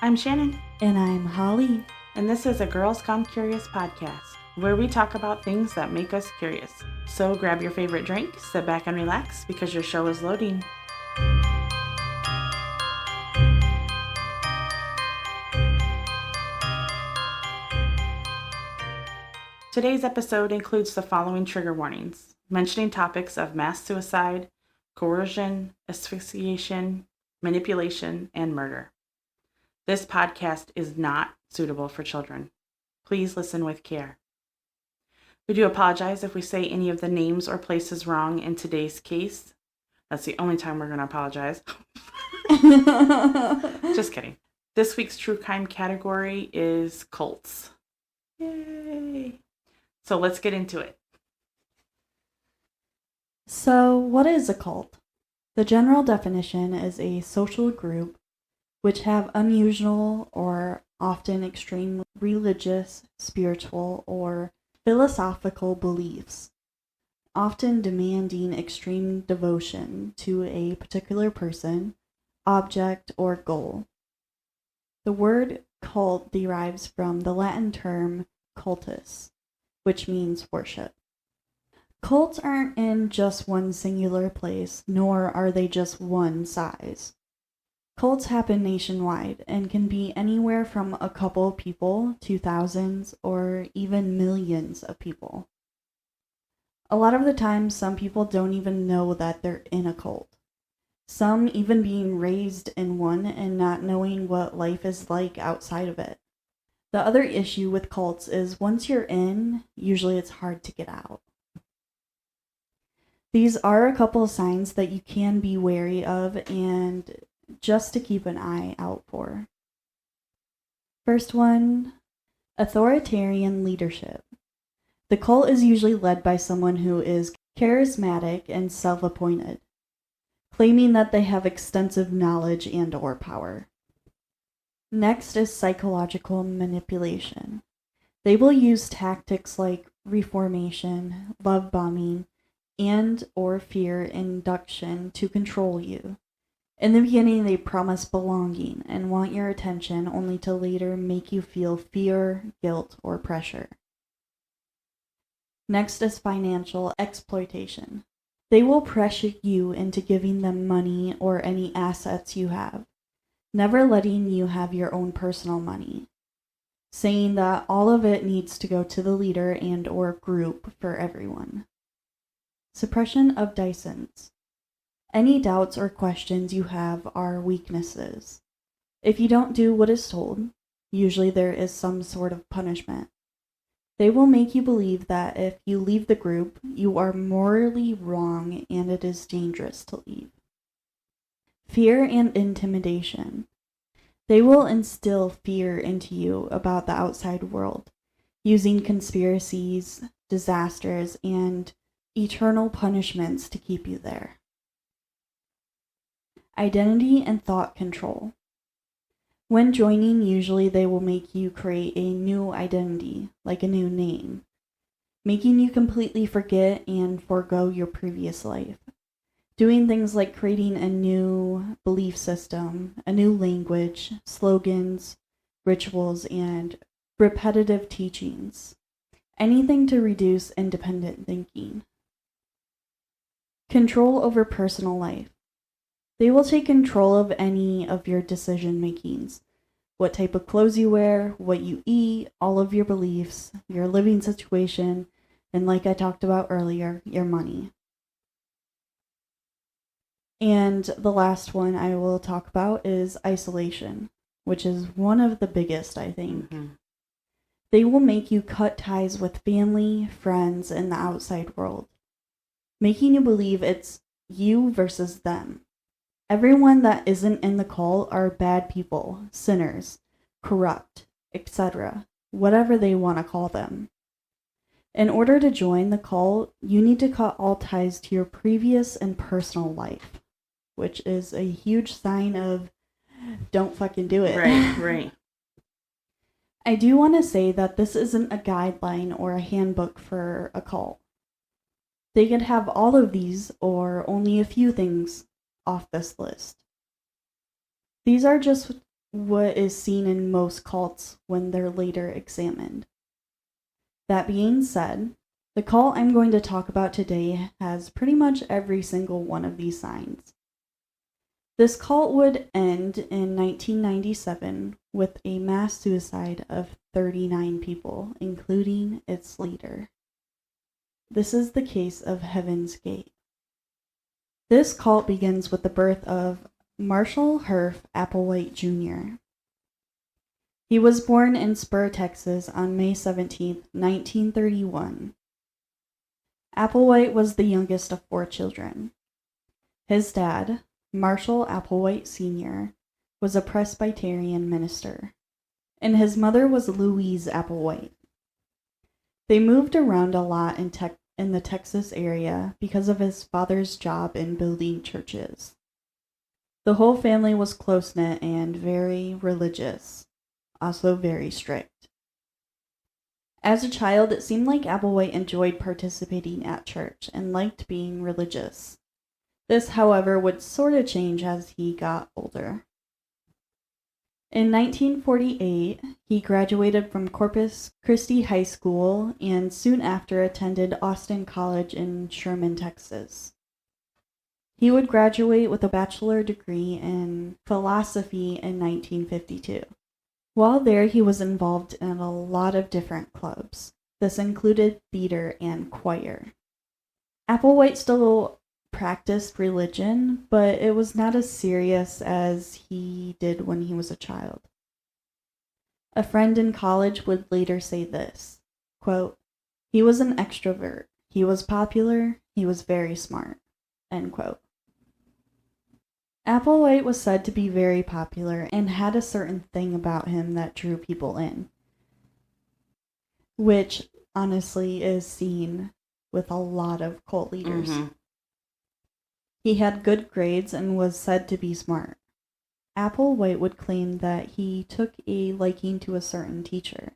I'm Shannon. And I'm Holly. And this is a Girls Gone Curious podcast, where we talk about things that make us curious. So grab your favorite drink, sit back and relax, because your show is loading. Today's episode includes the following trigger warnings, mentioning topics of mass suicide, coercion, asphyxiation, manipulation, and murder. This podcast is not suitable for children. Please listen with care. We do apologize if we say any of the names or places wrong in today's case. That's the only time we're going to apologize. Just kidding. This week's true crime category is cults. Yay! So let's get into it. So, what is a cult? The general definition is a social group which have unusual or often extreme religious, spiritual, or philosophical beliefs, often demanding extreme devotion to a particular person, object, or goal. The word cult derives from the Latin term cultus, which means worship. Cults aren't in just one singular place, nor are they just one size. Cults happen nationwide and can be anywhere from a couple people to thousands or even millions of people. A lot of the time, some people don't even know that they're in a cult. Some even being raised in one and not knowing what life is like outside of it. The other issue with cults is once you're in, usually it's hard to get out. These are a couple of signs that you can be wary of and just to keep an eye out for. First one, authoritarian leadership. The cult is usually led by someone who is charismatic and self-appointed, claiming that they have extensive knowledge and or power. Next is psychological manipulation. They will use tactics like reformation, love bombing, and or fear induction to control you. In the beginning, they promise belonging and want your attention only to later make you feel fear, guilt, or pressure. Next is financial exploitation. They will pressure you into giving them money or any assets you have, never letting you have your own personal money, saying that all of it needs to go to the leader and or group for everyone. Suppression of dissent. Any doubts or questions you have are weaknesses. If you don't do what is told, usually there is some sort of punishment. They will make you believe that if you leave the group, you are morally wrong and it is dangerous to leave. Fear and intimidation. They will instill fear into you about the outside world, using conspiracies, disasters, and eternal punishments to keep you there. Identity and thought control. When joining, usually they will make you create a new identity, like a new name, making you completely forget and forego your previous life. Doing things like creating a new belief system, a new language, slogans, rituals, and repetitive teachings. Anything to reduce independent thinking. Control over personal life. They will take control of any of your decision makings, what type of clothes you wear, what you eat, all of your beliefs, your living situation, and like I talked about earlier, your money. And the last one I will talk about is isolation, which is one of the biggest, I think. Mm-hmm. They will make you cut ties with family, friends, and the outside world, making you believe it's you versus them. Everyone that isn't in the cult are bad people, sinners, corrupt, etc., whatever they want to call them. In order to join the cult, you need to cut all ties to your previous and personal life, which is a huge sign of don't fucking do it. Right. I do want to say that this isn't a guideline or a handbook for a cult. They could have all of these or only a few things off this list. These are just what is seen in most cults when they're later examined. That being said, the cult I'm going to talk about today has pretty much every single one of these signs. This cult would end in 1997 with a mass suicide of 39 people, including its leader. This is the case of Heaven's Gate. This cult begins with the birth of Marshall Herff Applewhite Jr. He was born in Spur, Texas on May 17, 1931. Applewhite was the youngest of 4 children. His dad, Marshall Applewhite Sr., was a Presbyterian minister, and his mother was Louise Applewhite. They moved around a lot in the Texas area because of his father's job in building churches. The whole family was close-knit and very religious, also very strict. As a child, it seemed like Applewhite enjoyed participating at church and liked being religious. This, however, would sort of change as he got older. In 1948, he graduated from Corpus Christi High School and soon after attended Austin College in Sherman, Texas. He would graduate with a bachelor degree in philosophy in 1952. While there, he was involved in a lot of different clubs. This included theater and choir. Applewhite still practiced religion, but it was not as serious as he did when he was a child. A friend in college would later say this, quote, "He was an extrovert. He was popular. He was very smart," end quote. Applewhite was said to be very popular and had a certain thing about him that drew people in, which honestly is seen with a lot of cult leaders. Mm-hmm. He had good grades and was said to be smart. Applewhite would claim that he took a liking to a certain teacher,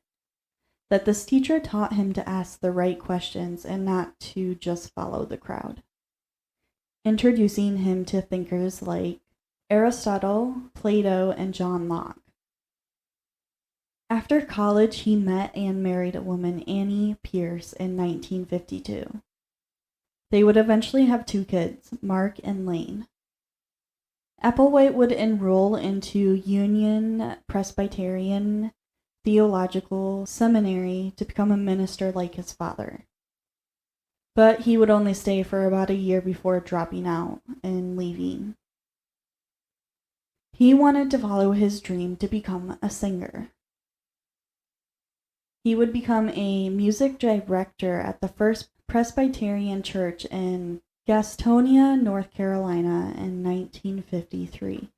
that this teacher taught him to ask the right questions and not to just follow the crowd, introducing him to thinkers like Aristotle, Plato, and John Locke. After college, he met and married a woman, Annie Pierce, in 1952. They would eventually have 2 kids, Mark and Lane. Applewhite would enroll into Union Presbyterian Theological Seminary to become a minister like his father. But he would only stay for about a year before dropping out and leaving. He wanted to follow his dream to become a singer. He would become a music director at the First Presbyterian Church in Gastonia, North Carolina in 1953.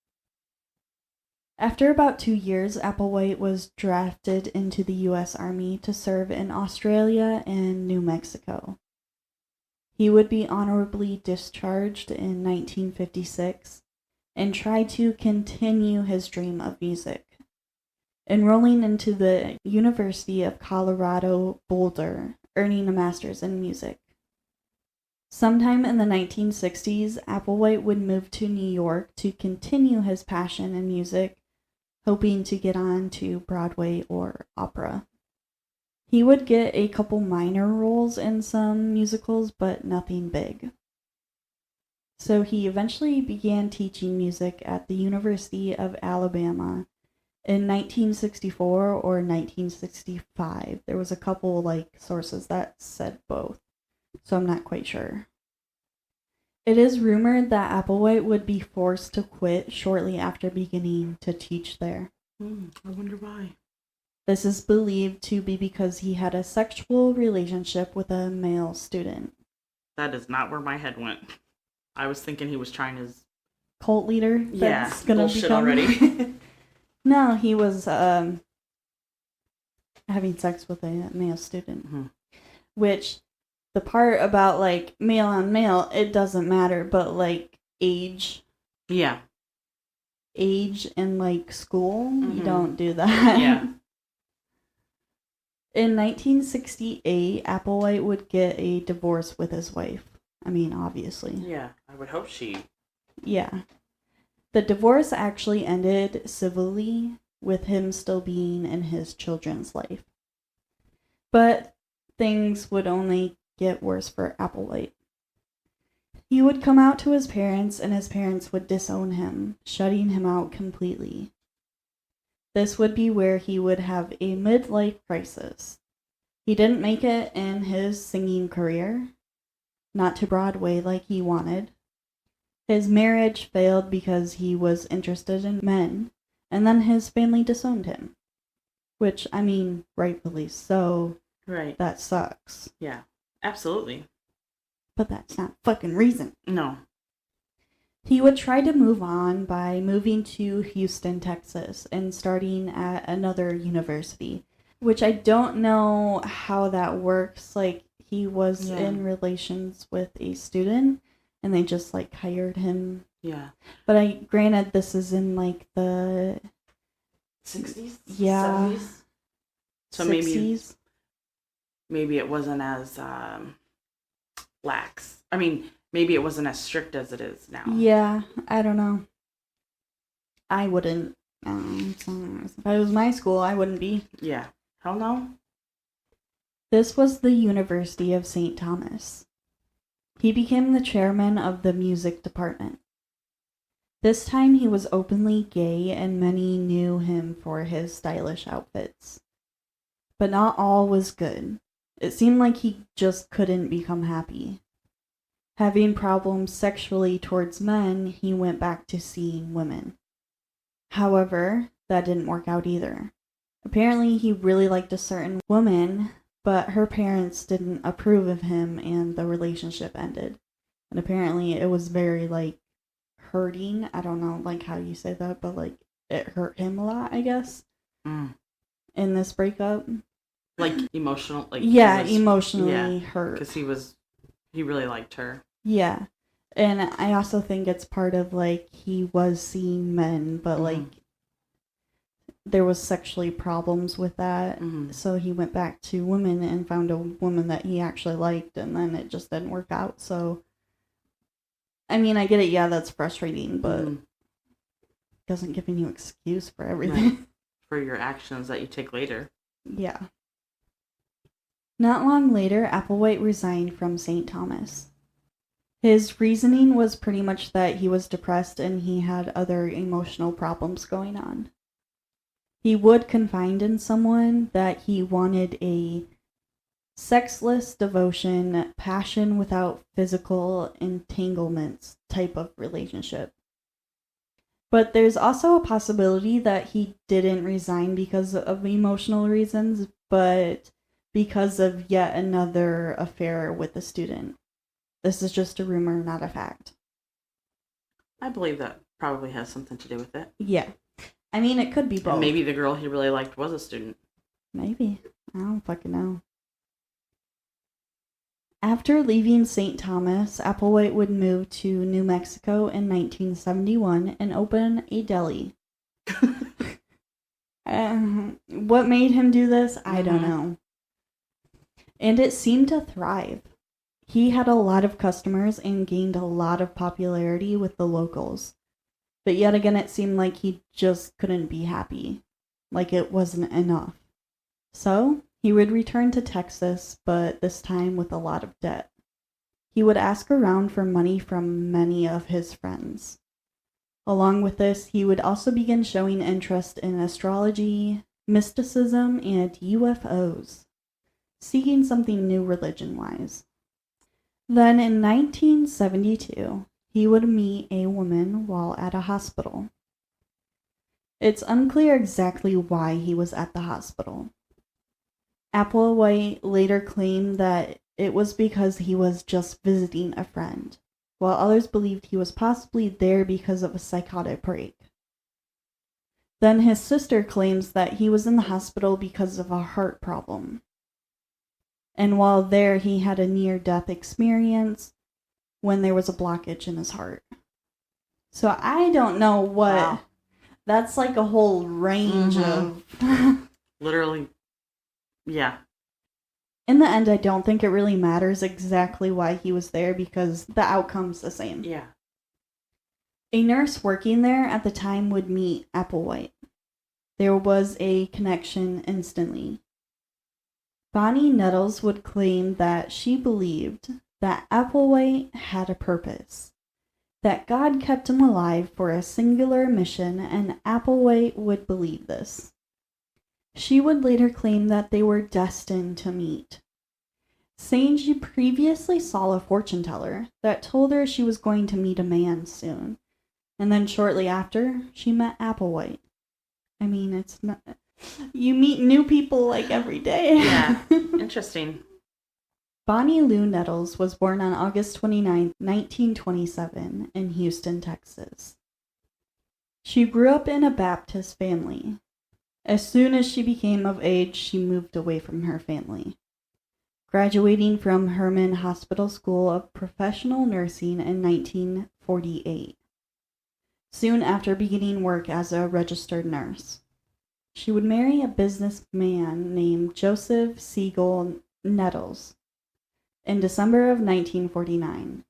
After about 2 years, Applewhite was drafted into the U.S. Army to serve in Australia and New Mexico. He would be honorably discharged in 1956 and try to continue his dream of music, enrolling into the University of Colorado Boulder, earning a master's in music. Sometime in the 1960s, Applewhite would move to New York to continue his passion in music, hoping to get on to Broadway or opera. He would get a couple minor roles in some musicals, but nothing big. So he eventually began teaching music at the University of Alabama in 1964 or 1965. There was a couple sources that said both, so I'm not quite sure. It is rumored that Applewhite would be forced to quit shortly after beginning to teach there. I wonder why. This is believed to be because he had a sexual relationship with a male student. That is not where my head went. I was thinking he was trying his cult leader. That's gonna bullshit become... already. No, he was having sex with a male student. Mm-hmm. Which, the part about male on male, it doesn't matter, but age. Yeah. Age in school, mm-hmm. You don't do that. Yeah. In 1968, Applewhite would get a divorce with his wife. I mean, obviously. Yeah, I would hope she... Yeah. The divorce actually ended civilly, with him still being in his children's life. But things would only get worse for Applewhite. He would come out to his parents, and his parents would disown him, shutting him out completely. This would be where he would have a midlife crisis. He didn't make it in his singing career, not to Broadway like he wanted. His marriage failed because he was interested in men, and then his family disowned him. Which, I mean, rightfully so. Right. That sucks. Yeah, absolutely. But that's not fucking reason. No. He would try to move on by moving to Houston, Texas, and starting at another university, which I don't know how that works. Like, he was in relations with a student, and they just, like, hired him. Yeah. But granted, this is in, like, the 60s? Yeah. 70s? So 60s? maybe it wasn't as lax. I mean, maybe it wasn't as strict as it is now. Yeah, I don't know. I wouldn't. If I was my school, I wouldn't be. Yeah. Hell no. This was the University of St. Thomas. He became the chairman of the music department. This time he was openly gay, and many knew him for his stylish outfits. But not all was good. It seemed like he just couldn't become happy. Having problems sexually towards men, he went back to seeing women. However, that didn't work out either. Apparently, he really liked a certain woman, but her parents didn't approve of him, and the relationship ended. And apparently, it was very, like, hurting. I don't know, like, how you say that, but, like, it hurt him a lot, I guess, in this breakup. Like, emotional? Like, yeah, emotionally hurt. Because he really liked her. Yeah. And I also think it's part of, like, he was seeing men, but, like, there was sexually problems with that. So he went back to women and found a woman that he actually liked, and then it just didn't work out. So, I mean, I get it. Yeah, that's frustrating, but it doesn't give any excuse for everything. Right. For your actions that you take later. Yeah. Not long later, Applewhite resigned from St. Thomas. His reasoning was pretty much that he was depressed and he had other emotional problems going on. He would confide in someone that he wanted a sexless devotion, passion without physical entanglements type of relationship. But there's also a possibility that he didn't resign because of emotional reasons, but because of yet another affair with a student. This is just a rumor, not a fact. I believe that probably has something to do with it. Yeah. I mean, it could be both. And maybe the girl he really liked was a student. Maybe. I don't fucking know. After leaving St. Thomas, Applewhite would move to New Mexico in 1971 and open a deli. What made him do this? I don't know. And it seemed to thrive. He had a lot of customers and gained a lot of popularity with the locals. But yet again, it seemed like he just couldn't be happy. Like it wasn't enough. So, he would return to Texas, but this time with a lot of debt. He would ask around for money from many of his friends. Along with this, he would also begin showing interest in astrology, mysticism, and UFOs, seeking something new religion-wise. Then in 1972, he would meet a woman while at a hospital. It's unclear exactly why he was at the hospital. Applewhite later claimed that it was because he was just visiting a friend, while others believed he was possibly there because of a psychotic break. Then his sister claims that he was in the hospital because of a heart problem. And while there, he had a near-death experience when there was a blockage in his heart. So I don't know what... Wow. That's like a whole range of... Literally, yeah. In the end, I don't think it really matters exactly why he was there because the outcome's the same. Yeah. A nurse working there at the time would meet Applewhite. There was a connection instantly. Bonnie Nettles would claim that she believed that Applewhite had a purpose, that God kept him alive for a singular mission, and Applewhite would believe this. She would later claim that they were destined to meet, saying she previously saw a fortune teller that told her she was going to meet a man soon, and then shortly after, she met Applewhite. I mean, it's not... You meet new people like every day. Yeah, interesting. Bonnie Lou Nettles was born on August 29, 1927, in Houston, Texas. She grew up in a Baptist family. As soon as she became of age, she moved away from her family, graduating from Herman Hospital School of Professional Nursing in 1948, soon after beginning work as a registered nurse. She would marry a businessman named Joseph Siegel Nettles in December of 1949,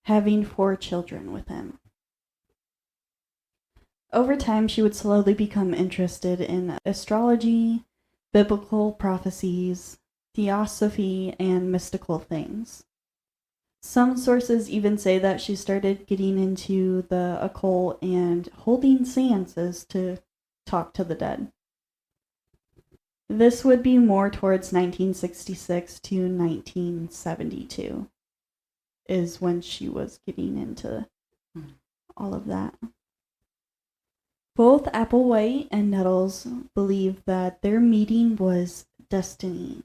having 4 children with him. Over time, she would slowly become interested in astrology, biblical prophecies, theosophy, and mystical things. Some sources even say that she started getting into the occult and holding seances to talk to the dead. This would be more towards 1966 to 1972 is when she was getting into all of that. Both Applewhite and Nettles believed that their meeting was destiny.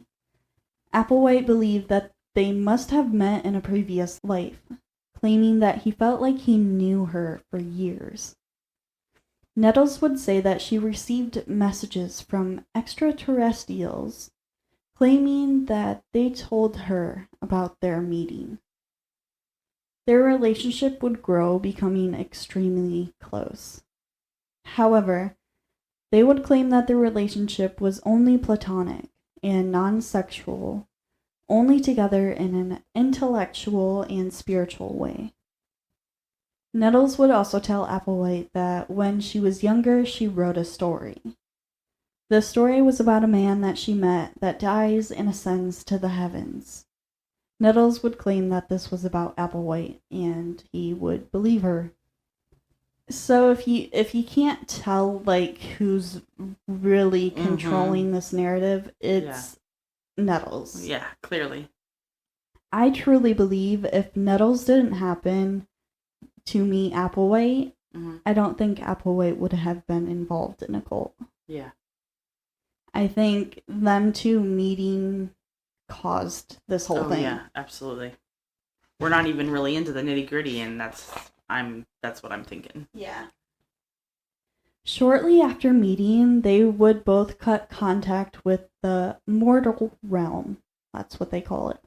Applewhite believed that they must have met in a previous life, claiming that he felt like he knew her for years. Nettles would say that she received messages from extraterrestrials, claiming that they told her about their meeting. Their relationship would grow, becoming extremely close. However, they would claim that their relationship was only platonic and non-sexual, only together in an intellectual and spiritual way. Nettles would also tell Applewhite that when she was younger, she wrote a story. The story was about a man that she met that dies and ascends to the heavens. Nettles would claim that this was about Applewhite, and he would believe her. So if you can't tell like who's really controlling this narrative, it's Nettles. Yeah, clearly. I truly believe if Nettles didn't happen to meet Applewhite, I don't think Applewhite would have been involved in a cult. Yeah. I think them two meeting caused this whole thing. Yeah, absolutely. We're not even really into the nitty-gritty, and that's what I'm thinking. Yeah. Shortly after meeting, they would both cut contact with the mortal realm. That's what they call it.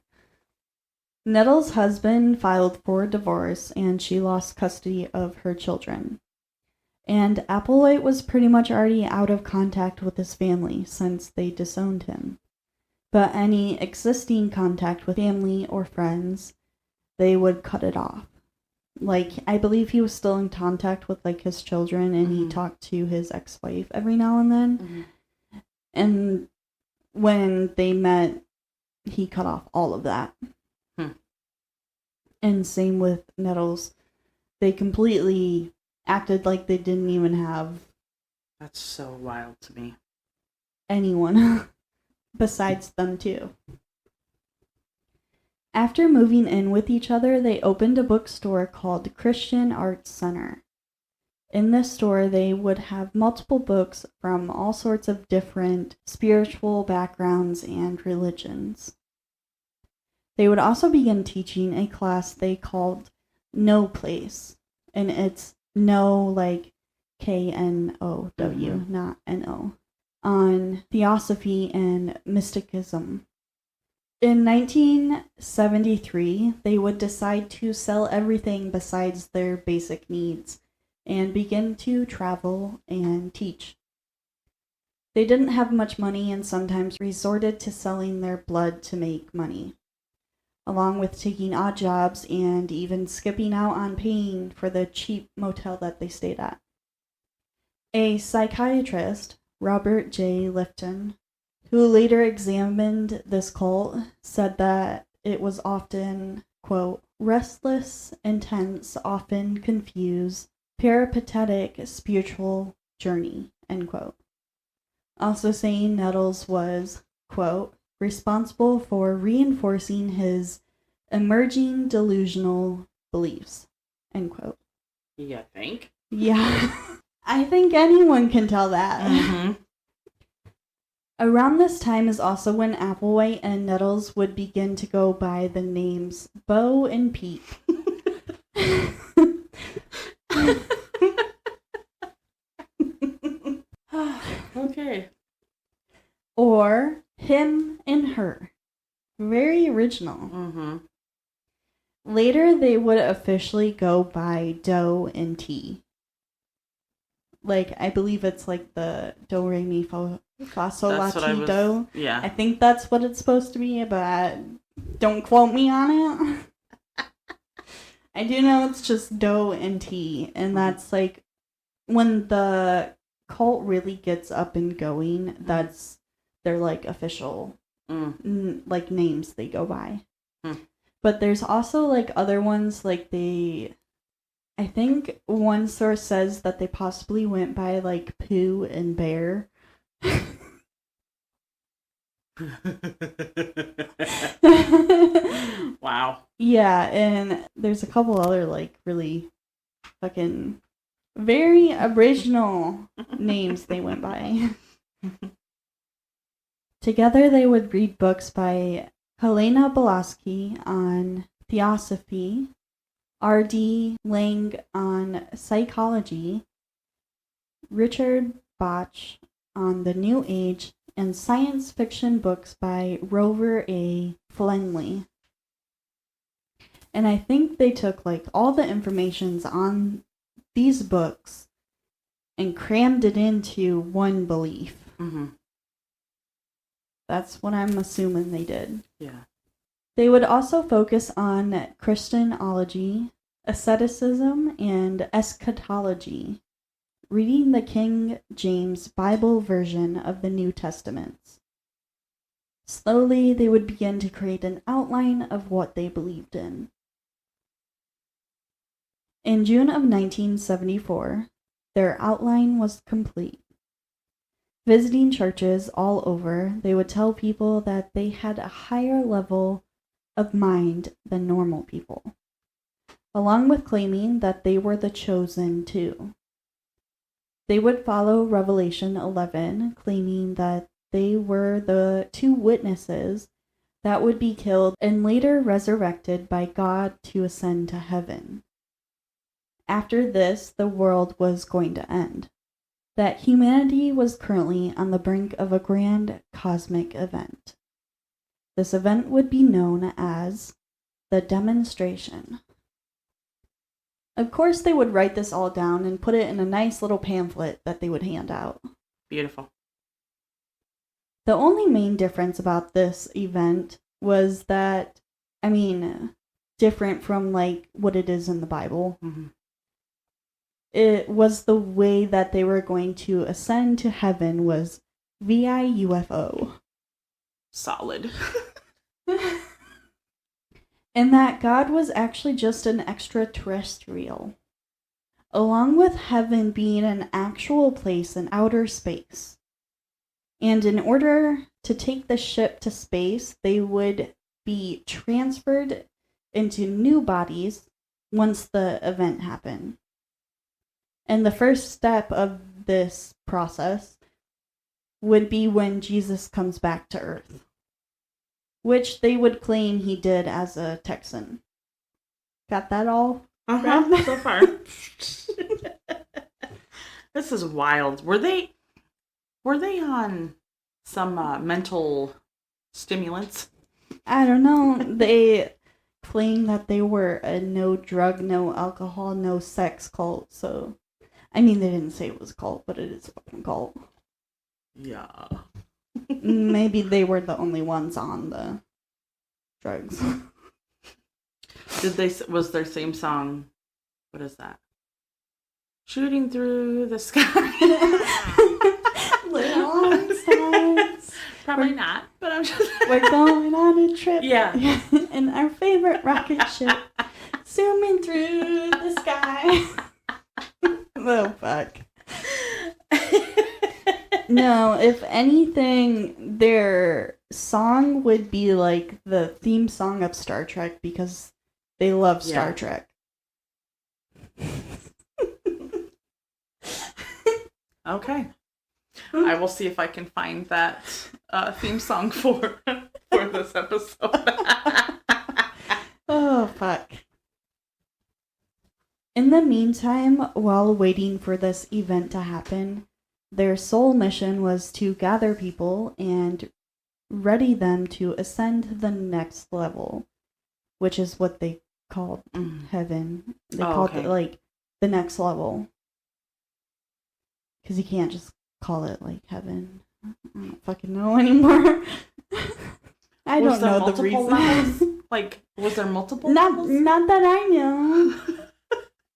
Nettles' husband filed for divorce, and she lost custody of her children. And Applewhite was pretty much already out of contact with his family since they disowned him. But any existing contact with family or friends, they would cut it off. Like, I believe he was still in contact with, like, his children, and he talked to his ex-wife every now and then. And when they met, he cut off all of that. And same with Nettles. They completely acted like they didn't even have... That's so wild to me. ...anyone besides them, too. After moving in with each other, they opened a bookstore called Christian Arts Center. In this store, they would have multiple books from all sorts of different spiritual backgrounds and religions. They would also begin teaching a class they called No Place, and it's no like K-N-O-W, not N-O, on theosophy and mysticism. In 1973, they would decide to sell everything besides their basic needs and begin to travel and teach. They didn't have much money and sometimes resorted to selling their blood to make money. along with taking odd jobs and even skipping out on paying for the cheap motel that they stayed at. A psychiatrist, Robert J. Lifton, who later examined this cult, said that it was often, quote, restless, intense, often confused, peripatetic spiritual journey, end quote. Also saying Nettles was, quote, responsible for reinforcing his emerging delusional beliefs, end quote. You think? Yeah. I think anyone can tell that. Mm-hmm. Around this time is also when Applewhite and Nettles would begin to go by the names Bo and Pete. Okay. Or him and her. Very original. Mm-hmm. Later, they would officially go by Doe and T. Like, I believe it's like the Do, Re, Mi, Fa, Sol, La, Ti, Do. Yeah. I think that's what it's supposed to be, but don't quote me on it. I do know it's just Do and T, and that's like when the cult really gets up and going, that's their like official like names they go by. But there's also like other ones, like I think one source says that they possibly went by like Pooh and Bear. Wow. Yeah, and there's a couple other like really fucking very original names they went by. Together they would read books by Helena Blavatsky on theosophy, R.D. Lang on psychology, Richard Bach on the New Age, and science fiction books by Rover A. Flenley. And I think they took like all the informations on these books and crammed it into one belief. Mm-hmm. That's what I'm assuming they did. Yeah. They would also focus on Christianology, asceticism, and eschatology, reading the King James Bible version of the New Testaments. Slowly, they would begin to create an outline of what they believed in. In June of 1974, their outline was complete. Visiting churches all over, they would tell people that they had a higher level of mind than normal people, along with claiming that they were the chosen too. They would follow Revelation 11, claiming that they were the two witnesses that would be killed and later resurrected by God to ascend to heaven. After this, the world was going to end. That humanity was currently on the brink of a grand cosmic event. This event would be known as the demonstration. Of course, they would write this all down and put it in a nice little pamphlet that they would hand out. Beautiful. The only main difference about this event was that, different from like what it is in the Bible. Mm-hmm. It was the way that they were going to ascend to heaven was via UFO. Solid. And that God was actually just an extraterrestrial, along with heaven being an actual place in outer space. And in order to take the ship to space, they would be transferred into new bodies once the event happened. And the first step of this process would be when Jesus comes back to Earth, which they would claim he did as a Texan. Got that all? Uh-huh, so far. This is wild. Were they on some mental stimulants? I don't know. They claim that they were a no drug, no alcohol, no sex cult. So, they didn't say it was a cult, but it is a fucking cult. Yeah. Maybe they were the only ones on the drugs. Was their theme song, what is that? Shooting through the sky. Long stars. Probably not, but I'm just... We're going on a trip. Yeah. In our favorite rocket ship. Zooming through the sky. Oh, fuck. No, if anything, their song would be like the theme song of Star Trek because they love Star Trek. Okay. I will see if I can find that theme song for this episode. Oh, fuck. In the meantime, while waiting for this event to happen, their sole mission was to gather people and ready them to ascend to the next level, which is what they called heaven. They called it, like, the next level. Because you can't just call it, like, heaven. I don't fucking know anymore. I don't know the reason. Levels? Like, was there multiple levels? Not that I know.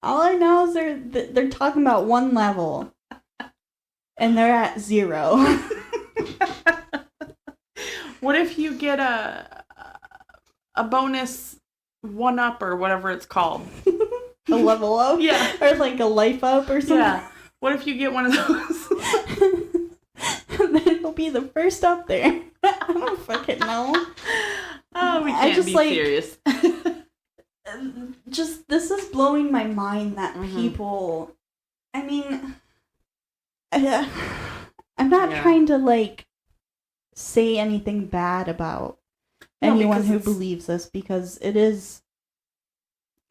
All I know is they're talking about one level. And they're at 0. What if you get a bonus 1-up or whatever it's called? A level up? Yeah. Or like a life up or something? Yeah. What if you get one of those? And then it'll be the first up there. I don't fucking know. Oh, we can't be serious. Just, this is blowing my mind that people... I mean... I'm not trying to, like, say anything bad about anyone who believes this, because it is...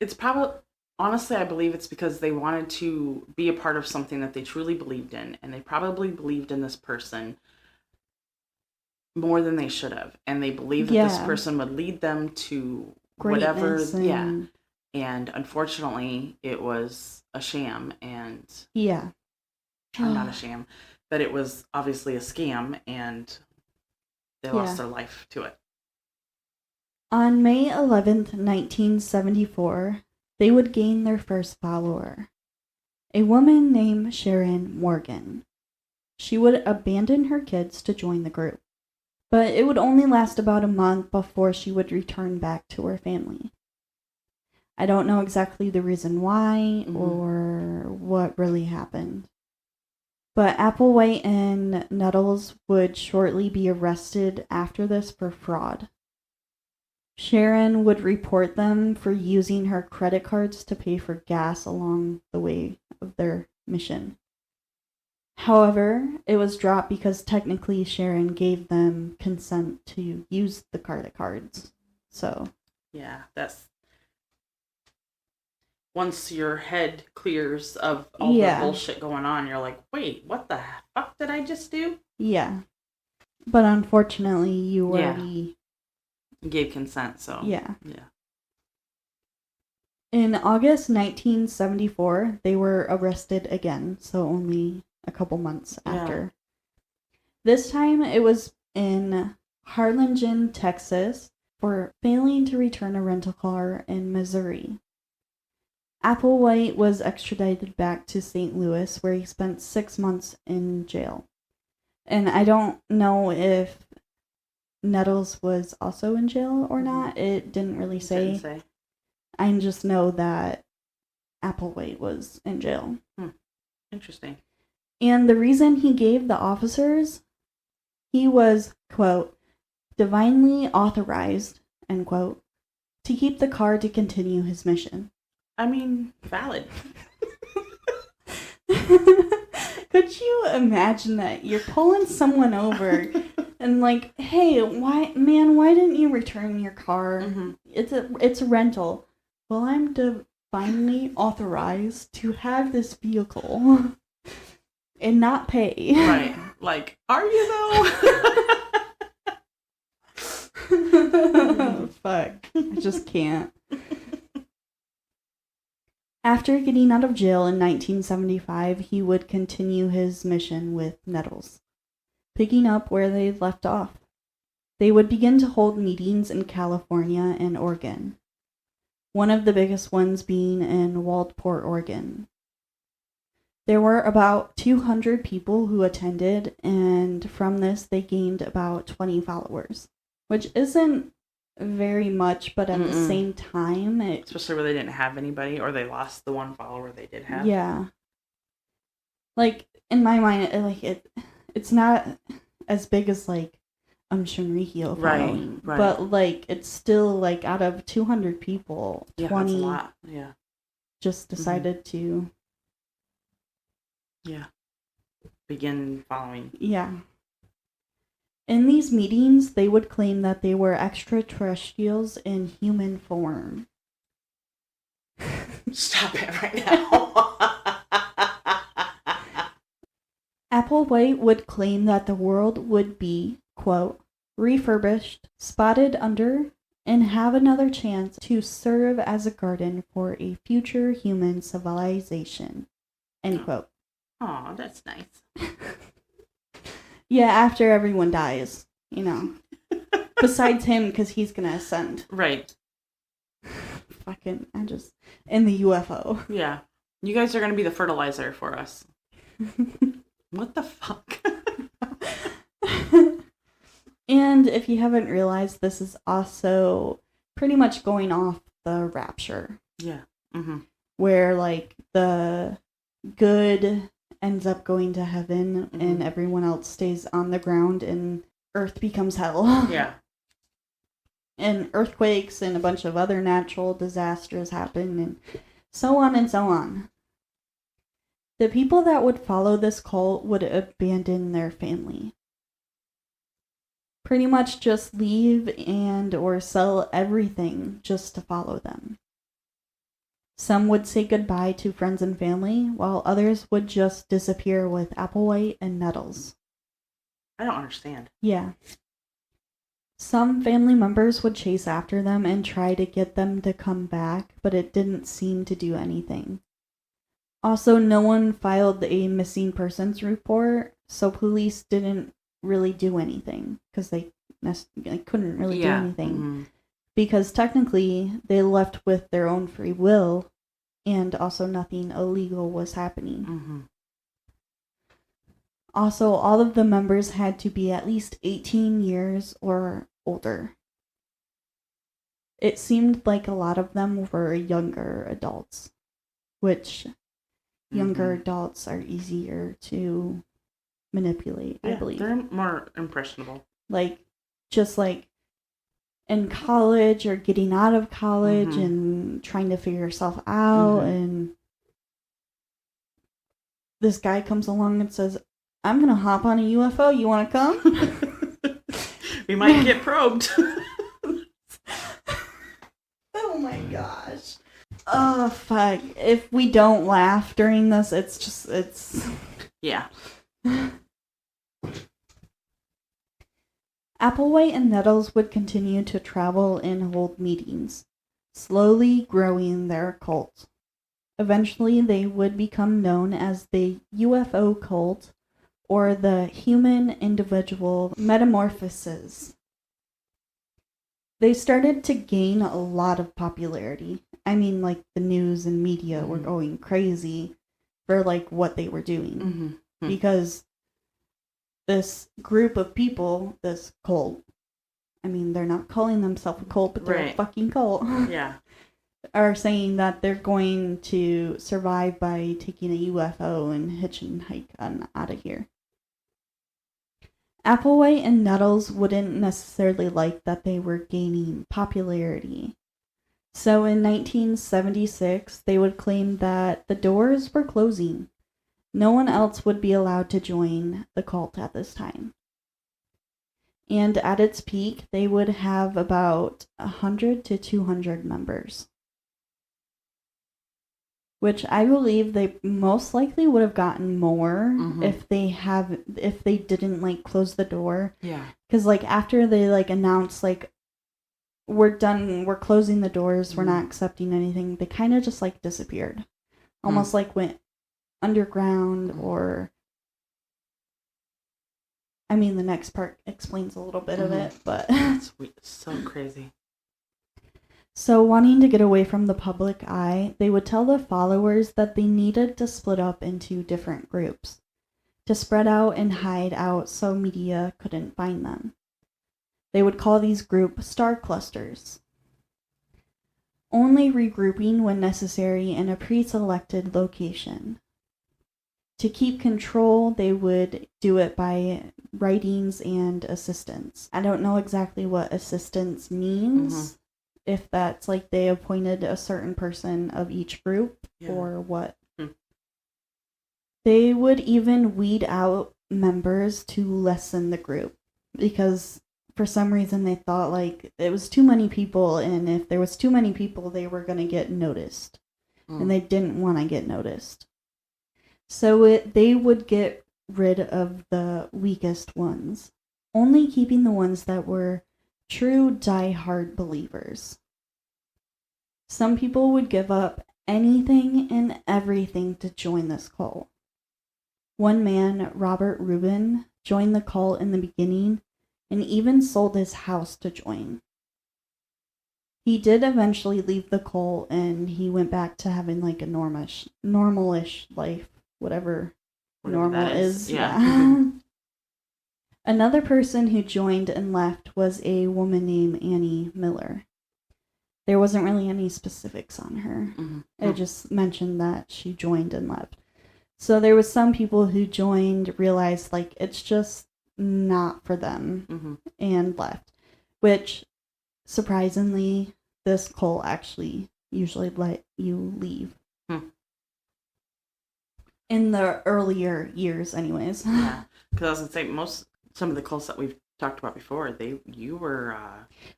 It's probably... Honestly, I believe it's because they wanted to be a part of something that they truly believed in, and they probably believed in this person more than they should have. And they believed that this person would lead them to whatever... And unfortunately, it was a sham, and... Yeah. Or not a sham, but it was obviously a scam, and they lost their life to it. On May 11th, 1974, they would gain their first follower, a woman named Sharon Morgan. She would abandon her kids to join the group, but it would only last about a month before she would return back to her family. I don't know exactly the reason why or what really happened. But Applewhite and Nettles would shortly be arrested after this for fraud. Sharon would report them for using her credit cards to pay for gas along the way of their mission. However, it was dropped because technically Sharon gave them consent to use the credit cards. So... Yeah, that's... Once your head clears of all the bullshit going on, you're like, wait, what the fuck did I just do? Yeah. But unfortunately, you already... You gave consent, so... Yeah. Yeah. In August 1974, they were arrested again, so only a couple months after. This time, it was in Harlingen, Texas, for failing to return a rental car in Missouri. Applewhite was extradited back to St. Louis, where he spent 6 months in jail. And I don't know if Nettles was also in jail or not. It didn't really say. I just know that Applewhite was in jail. Interesting. And the reason he gave the officers, he was, quote, divinely authorized, end quote, to keep the car to continue his mission. I mean, valid. Could you imagine that? You're pulling someone over and like, hey, why didn't you return your car? It's a rental. Well, I'm divinely authorized to have this vehicle and not pay. Right. Like, are you though? Fuck. I just can't. After getting out of jail in 1975, he would continue his mission with Nettles, picking up where they left off. They would begin to hold meetings in California and Oregon. one of the biggest ones being in Waldport, Oregon. There were about 200 people who attended, and from this they gained about 20 followers, which isn't very much, but at the same time... Especially where they didn't have anybody, or they lost the one follower they did have. Yeah. Like, in my mind, it's not as big as, like, Shunrikyo following. Right. But, like, it's still, like, out of 200 people, 20 that's a lot. Yeah. just decided to... Yeah. Begin following. Yeah. In these meetings, they would claim that they were extraterrestrials in human form. Stop it right now. Applewhite would claim that the world would be, quote, refurbished, spotted under, and have another chance to serve as a garden for a future human civilization, end quote. Aw, that's nice. Yeah, after everyone dies, you know. Besides him, because he's gonna ascend. Right. In the UFO. Yeah. You guys are gonna be the fertilizer for us. What the fuck? And if you haven't realized, this is also pretty much going off the rapture. Yeah. Mm-hmm. Where, like, the good ends up going to heaven and everyone else stays on the ground and Earth becomes hell. Yeah. And earthquakes and a bunch of other natural disasters happen and so on and so on. The people that would follow this cult would abandon their family. Pretty much just leave and or sell everything just to follow them. Some would say goodbye to friends and family, while others would just disappear with Applewhite and Nettles. I don't understand. Yeah. Some family members would chase after them and try to get them to come back, but it didn't seem to do anything. Also, no one filed a missing persons report, so police didn't really do anything, because they couldn't really do anything. Mm-hmm. Because technically, they left with their own free will, and also nothing illegal was happening. Mm-hmm. Also, all of the members had to be at least 18 years or older. It seemed like a lot of them were younger adults, which younger adults are easier to manipulate, I believe. They're more impressionable. Just in college or getting out of college and trying to figure yourself out, and this guy comes along and says, I'm gonna hop on a UFO, you wanna come? We might get probed. Oh my gosh. Oh fuck. If we don't laugh during this, it's... Yeah. Applewhite and Nettles would continue to travel and hold meetings, slowly growing their cult. Eventually, they would become known as the UFO cult, or the Human Individual Metamorphosis. They started to gain a lot of popularity. I mean, the news and media were going crazy for, what they were doing. Because this group of people, this cult, I mean, they're not calling themselves a cult, but they're a fucking cult. Yeah. Are saying that they're going to survive by taking a UFO and hitch and hike on out of here. Applewhite and Nettles wouldn't necessarily like that they were gaining popularity. So in 1976, they would claim that the doors were closing. No one else would be allowed to join the cult at this time. And at its peak, they would have about 100 to 200 members. Which I believe they most likely would have gotten more if they didn't close the door. Yeah. Because after they announced we're done, we're closing the doors, we're not accepting anything, they kind of just disappeared. Almost went underground, or I mean the next part explains a little bit of it, but it's so crazy. So, wanting to get away from the public eye, they would tell the followers that they needed to split up into different groups, to spread out and hide out so media couldn't find them. They would call these groups star clusters, only regrouping when necessary in a pre-selected location. To keep control, they would do it by writings and assistants. I don't know exactly what assistants means, if that's like they appointed a certain person of each group or what. They would even weed out members to lessen the group because for some reason they thought like it was too many people, and if there was too many people they were going to get noticed, and they didn't want to get noticed. So they would get rid of the weakest ones, only keeping the ones that were true die-hard believers. Some people would give up anything and everything to join this cult. One man, Robert Rubin, joined the cult in the beginning and even sold his house to join. He did eventually leave the cult and he went back to having like a normal-ish life, whatever normal is. Yeah. Another person who joined and left was a woman named Annie Miller. There wasn't really any specifics on her. It just mentioned that she joined and left. So there was some people who joined, realized like it's just not for them, and left. Which, surprisingly, this cult actually usually let you leave. In the earlier years, anyways. Yeah, because I was gonna say some of the cults that we've talked about before, you were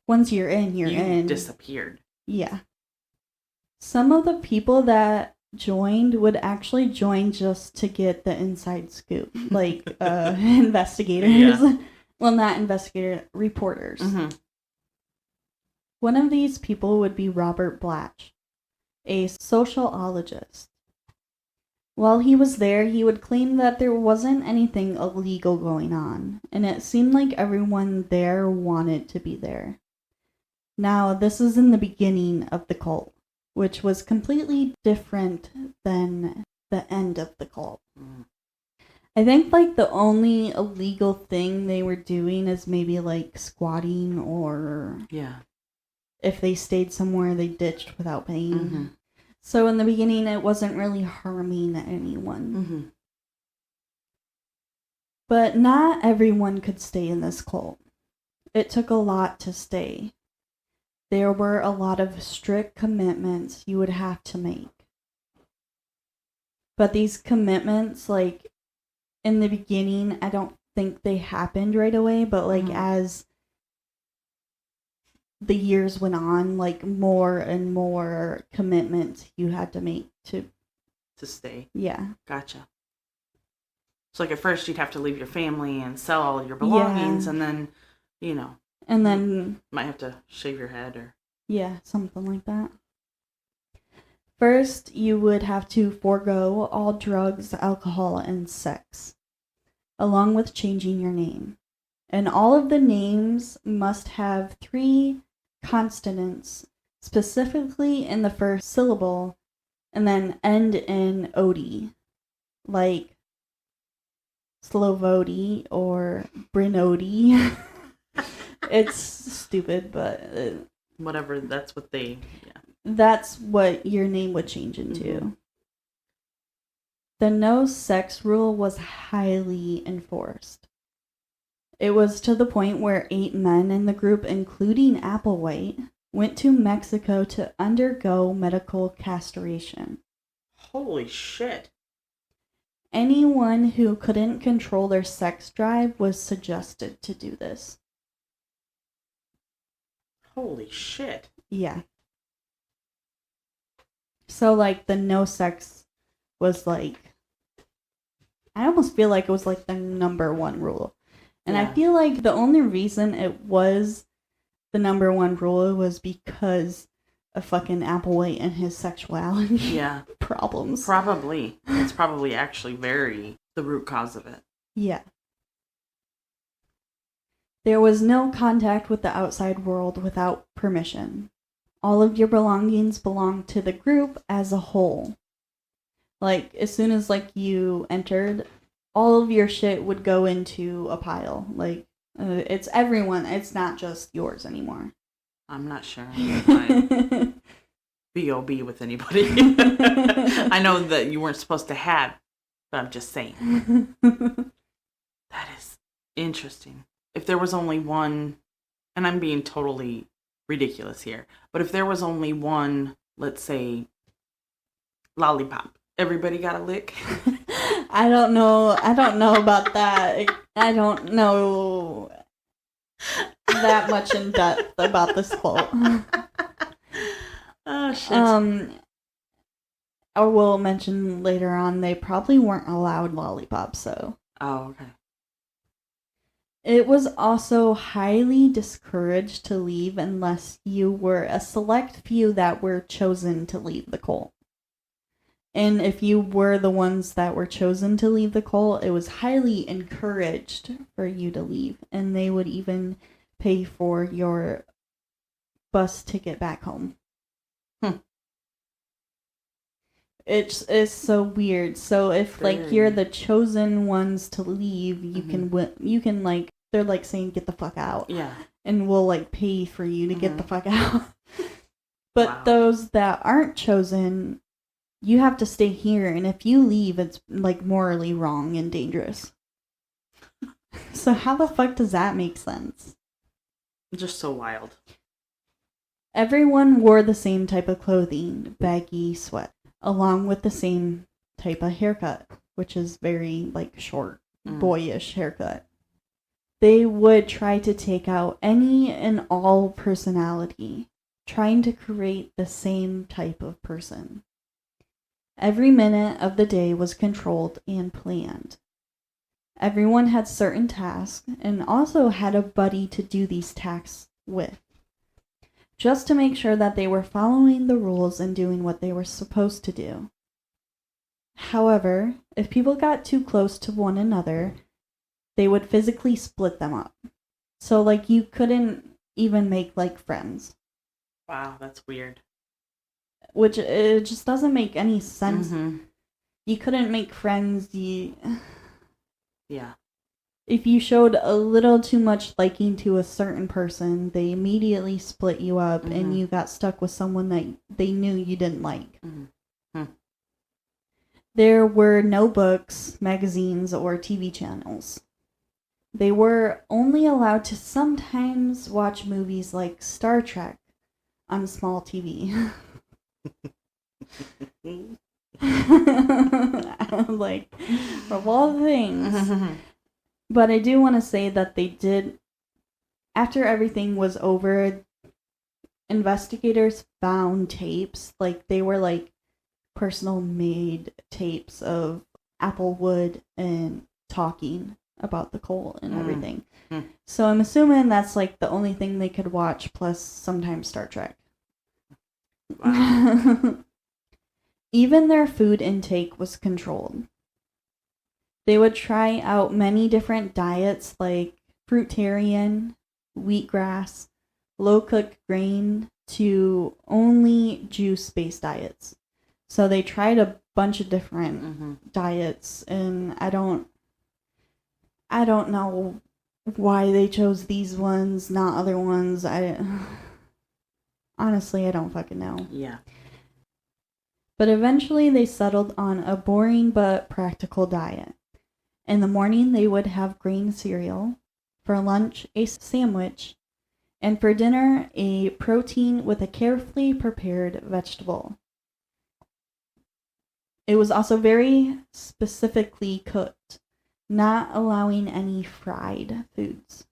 once you're in, you're in. Disappeared. Yeah. Some of the people that joined would actually join just to get the inside scoop, like investigators. Yeah. Well, not investigator, reporters. One of these people would be Robert Blatch, a sociologist. While he was there, he would claim that there wasn't anything illegal going on, and it seemed like everyone there wanted to be there. Now, this is in the beginning of the cult, which was completely different than the end of the cult. I think, like, the only illegal thing they were doing is maybe, like, squatting or... Yeah. If they stayed somewhere, they ditched without paying. So in the beginning, it wasn't really harming anyone. But not everyone could stay in this cult. It took a lot to stay. There were a lot of strict commitments you would have to make. But these commitments, like, in the beginning, I don't think they happened right away, but, like, as the years went on, like, more and more commitments you had to make to stay. Yeah. Gotcha. So, like, at first you'd have to leave your family and sell all your belongings, and then, and then might have to shave your head or... Yeah, something like that. First, you would have to forego all drugs, alcohol, and sex, along with changing your name. And all of the names must have 3 consonants, specifically in the first syllable, and then end in "ody," like Slovodi or Brinodi. It's stupid, but... whatever, that's what they... Yeah. That's what your name would change into. The no-sex rule was highly enforced. It was to the point where 8 men in the group, including Applewhite, went to Mexico to undergo medical castration. Holy shit. Anyone who couldn't control their sex drive was suggested to do this. Holy shit. Yeah. So, like, the no sex was, like... I almost feel like it was, like, the number 1 rule. And I feel like the only reason it was the number 1 rule was because of fucking Applewhite and his sexuality problems. Probably. It's probably actually the root cause of it. Yeah. There was no contact with the outside world without permission. all of your belongings belong to the group as a whole. Like, as soon as, like, you entered, all of your shit would go into a pile. Like, it's everyone. It's not just yours anymore. I'm not sure I B.O.B. with anybody. I know that you weren't supposed to have, but I'm just saying. That is interesting. If there was only one, and I'm being totally ridiculous here, but if there was only one, let's say, lollipop, everybody got a lick? I don't know about that. I don't know that much in depth about this quote. Oh, shit. I will mention later on, they probably weren't allowed lollipops, so. Oh, okay. It was also highly discouraged to leave unless you were a select few that were chosen to leave the cult. And if you were the ones that were chosen to leave the cult, it was highly encouraged for you to leave. And they would even pay for your bus ticket back home. It's so weird. So if like you're the chosen ones to leave, you can like, they're like saying get the fuck out. Yeah. And we'll like pay for you to get the fuck out. But those that aren't chosen, you have to stay here, and if you leave, it's like morally wrong and dangerous. So how the fuck does that make sense? Just so wild. Everyone wore the same type of clothing, baggy sweat, along with the same type of haircut, which is very like short, boyish haircut. They would try to take out any and all personality, trying to create the same type of person. Every minute of the day was controlled and planned. Everyone had certain tasks and also had a buddy to do these tasks with, just to make sure that they were following the rules and doing what they were supposed to do. However, if people got too close to one another, they would physically split them up. So, like, you couldn't even make, like, friends. Wow, that's weird. Which, it just doesn't make any sense. You couldn't make friends, Yeah. If you showed a little too much liking to a certain person, they immediately split you up and you got stuck with someone that they knew you didn't like. There were no books, magazines, or TV channels. They were only allowed to sometimes watch movies like Star Trek on small TV. Like, of all things. But I do want to say that they did, after everything was over, investigators found tapes, like they were like personal made tapes of Applewood and talking about the cult and everything. So I'm assuming that's like the only thing they could watch, plus sometimes Star Trek. Wow. Even their food intake was controlled. They would try out many different diets like fruitarian, wheatgrass, low-cooked grain, to only juice-based diets. So they tried a bunch of different diets, and I don't know why they chose these ones, not other ones. Honestly, I don't fucking know. Yeah. But eventually they settled on a boring but practical diet. In the morning, they would have grain cereal. For lunch, a sandwich. And for dinner, a protein with a carefully prepared vegetable. It was also very specifically cooked, not allowing any fried foods.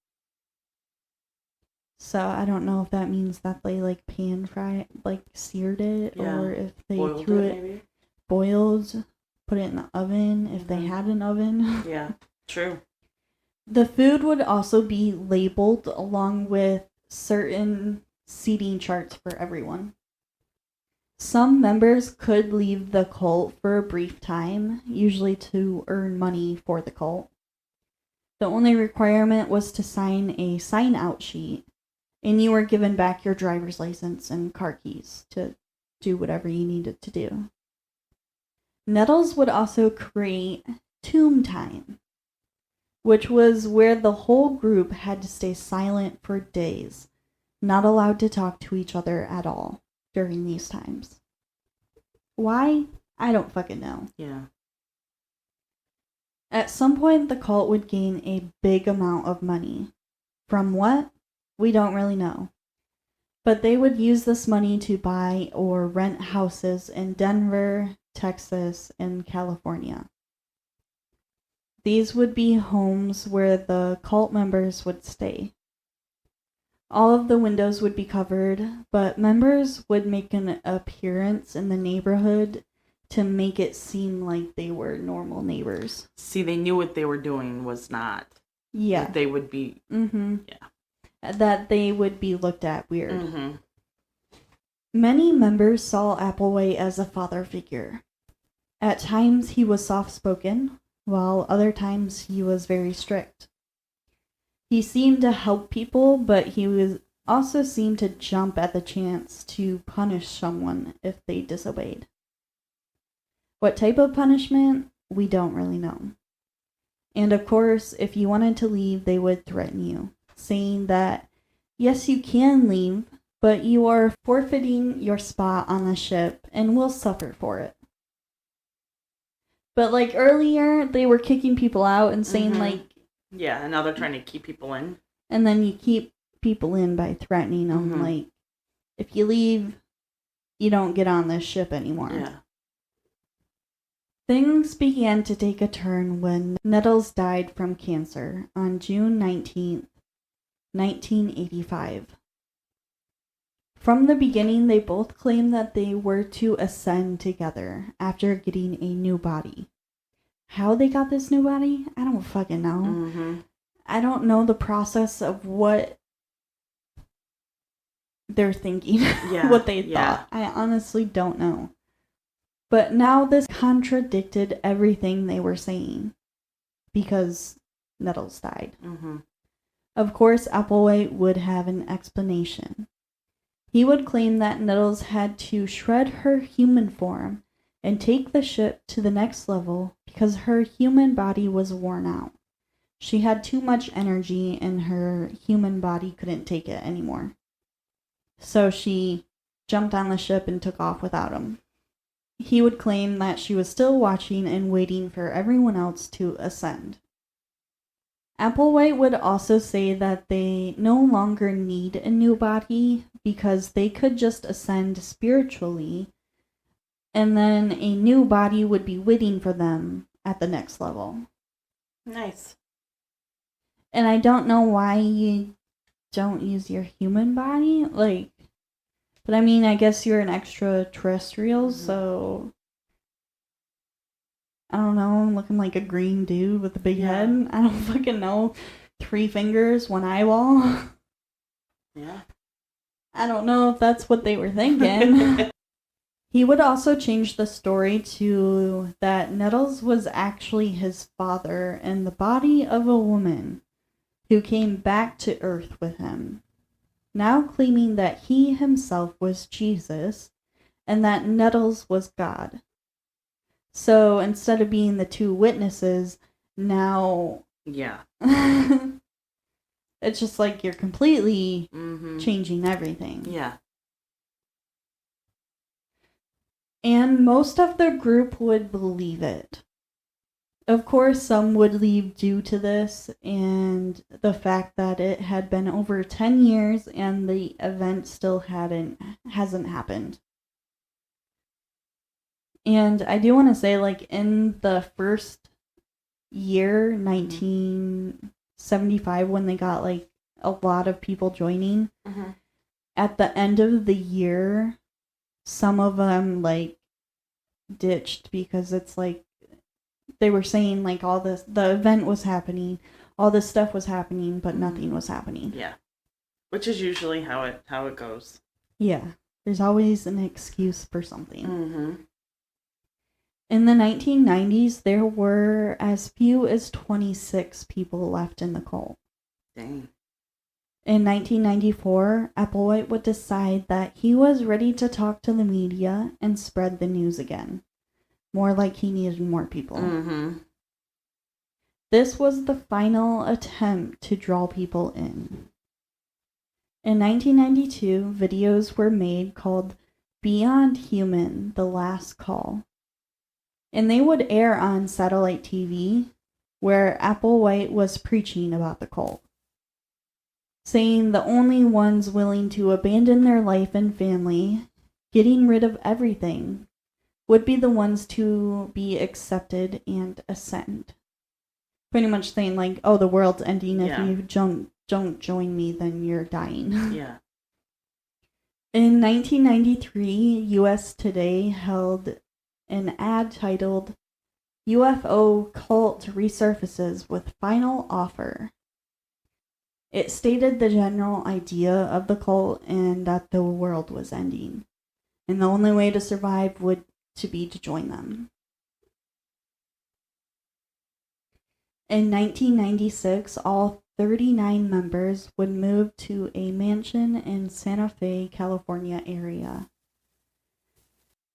So I don't know if that means that they like pan fried, like seared it, or if they threw it boiled, put it in the oven, if they had an oven. Yeah, true. The food would also be labeled along with certain seating charts for everyone. Some members could leave the cult for a brief time, usually to earn money for the cult. The only requirement was to sign a sign-out sheet, And you were given back your driver's license and car keys to do whatever you needed to do. Nettles would also create tomb time, which was where the whole group had to stay silent for days, not allowed to talk to each other at all during these times. Why? I don't fucking know. Yeah. At some point, the cult would gain a big amount of money. From what? We don't really know. But they would use this money to buy or rent houses in Denver, Texas, and California. These would be homes where the cult members would stay. All of the windows would be covered, but members would make an appearance in the neighborhood to make it seem like they were normal neighbors. See, they knew what they were doing was not. Yeah. That they would be. Mm-hmm. Yeah. That they would be looked at weird. Mm-hmm. Many members saw Applewhite as a father figure. At times he was soft-spoken, while other times he was very strict. He seemed to help people, but he also seemed to jump at the chance to punish someone if they disobeyed. What type of punishment? We don't really know. And of course, if you wanted to leave, they would threaten you, saying that, yes, you can leave, but you are forfeiting your spot on the ship and will suffer for it. But like earlier, they were kicking people out and saying like... Yeah, and now they're trying to keep people in. And then you keep people in by threatening them, like, if you leave, you don't get on this ship anymore. Yeah. Things began to take a turn when Nettles died from cancer on June 19th, 1985. From the beginning, they both claimed that they were to ascend together after getting a new body. How they got this new body? I don't fucking know. Mm-hmm. I don't know the process of what they're thinking, what they thought. I honestly don't know. But now this contradicted everything they were saying because Nettles died. Mm-hmm. Of course, Applewhite would have an explanation. He would claim that Nettles had to shred her human form and take the ship to the next level because her human body was worn out. She had too much energy and her human body couldn't take it anymore. So she jumped on the ship and took off without him. He would claim that she was still watching and waiting for everyone else to ascend. Applewhite would also say that they no longer need a new body because they could just ascend spiritually and then a new body would be waiting for them at the next level. Nice. And I don't know why you don't use your human body, but I mean, I guess you're an extraterrestrial, so I don't know, looking like a green dude with a big head. I don't fucking know. 3 fingers, 1 eyeball. Yeah. I don't know if that's what they were thinking. He would also change the story to that Nettles was actually his father in the body of a woman who came back to Earth with him, now claiming that he himself was Jesus and that Nettles was God. So instead of being the 2 witnesses, now... Yeah. It's just like you're completely changing everything. Yeah. And most of the group would believe it. Of course, some would leave due to this and the fact that it had been over 10 years and the event still hasn't happened. And I do want to say, in the first year, 1975, when they got, a lot of people joining, at the end of the year, some of them, ditched because it's, they were saying, all this, the event was happening, all this stuff was happening, but nothing was happening. Yeah. Which is usually how it goes. Yeah. There's always an excuse for something. Mm-hmm. In the 1990s, there were as few as 26 people left in the cult. Dang. In 1994, Applewhite would decide that he was ready to talk to the media and spread the news again. More like he needed more people. Mm-hmm. This was the final attempt to draw people in. In 1992, videos were made called Beyond Human, The Last Call. And they would air on satellite TV, where Applewhite was preaching about the cult, saying the only ones willing to abandon their life and family, getting rid of everything, would be the ones to be accepted and ascend. Pretty much saying like, oh, the world's ending. If you don't join me, then you're dying. Yeah. In 1993, U.S. Today held an ad titled UFO Cult Resurfaces with Final Offer. It stated the general idea of the cult and that the world was ending, and the only way to survive would be to join them. In 1996, all 39 members would move to a mansion in Santa Fe, California area.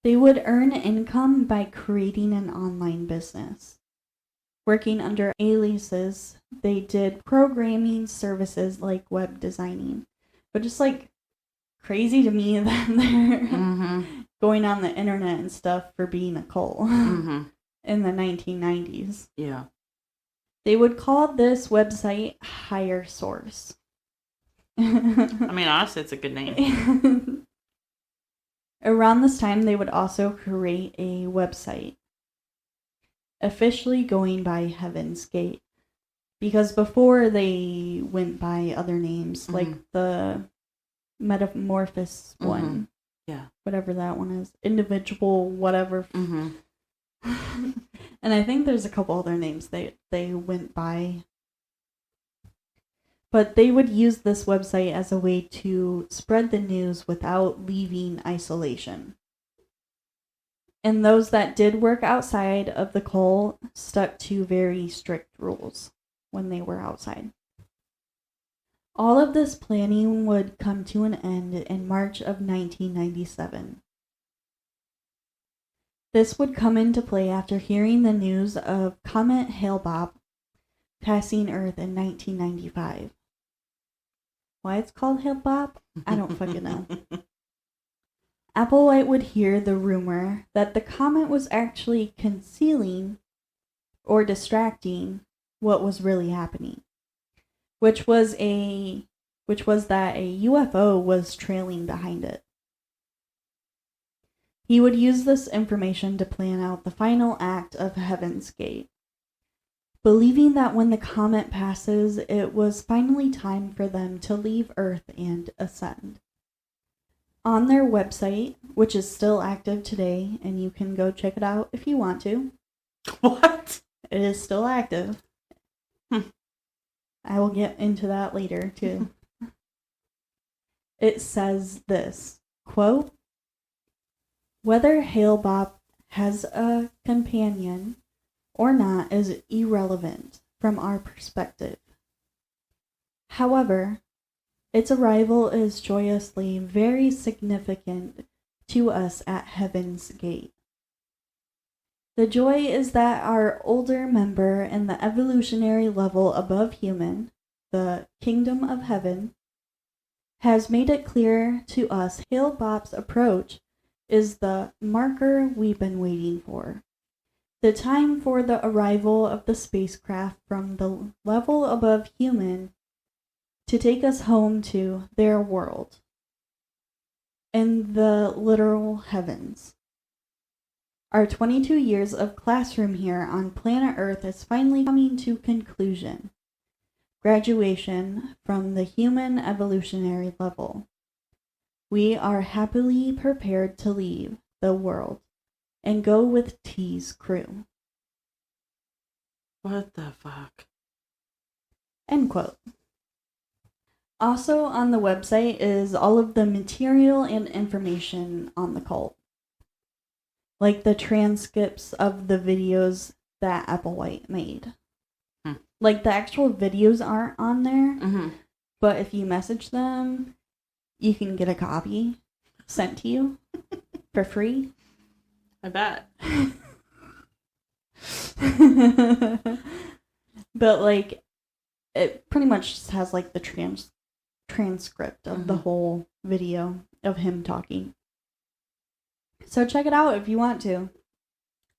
They would earn income by creating an online business. Working under aliases, they did programming services like web designing. But just like crazy to me that they're going on the internet and stuff for being a cult in the 1990s. Yeah. They would call this website Higher Source. I mean, honestly, it's a good name. Around this time, they would also create a website, officially going by Heaven's Gate. Because before they went by other names, like the Metamorphosis one. Yeah. Whatever that one is. Individual, whatever. And I think there's a couple other names they went by. But they would use this website as a way to spread the news without leaving isolation. And those that did work outside of the cult stuck to very strict rules when they were outside. All of this planning would come to an end in March of 1997. This would come into play after hearing the news of Comet Hale-Bopp passing Earth in 1995. Why it's called Hale-Bopp? I don't fucking know. Applewhite would hear the rumor that the comet was actually concealing or distracting what was really happening, which was that a UFO was trailing behind it. He would use this information to plan out the final act of Heaven's Gate, believing that when the comet passes, it was finally time for them to leave Earth and ascend. On their website, which is still active today, and you can go check it out if you want to. What? It is still active. I will get into that later, too. It says this, quote, "Whether Hale-Bopp has a companion or not is irrelevant from our perspective. However, its arrival is joyously very significant to us at Heaven's Gate. The joy is that our older member in the evolutionary level above human, the kingdom of heaven, has made it clear to us Hale-Bopp's approach is the marker we've been waiting for. The time for the arrival of the spacecraft from the level above human to take us home to their world in the literal heavens. Our 22 years of classroom here on planet Earth is finally coming to conclusion. Graduation from the human evolutionary level. We are happily prepared to leave the world and go with T's crew." What the fuck? End quote. Also on the website is all of the material and information on the cult. Like the transcripts of the videos that Applewhite made. Like the actual videos aren't on there, But if you message them, you can get a copy sent to you for free. I bet. But like, it pretty much just has like the transcript of the whole video of him talking. So check it out if you want to.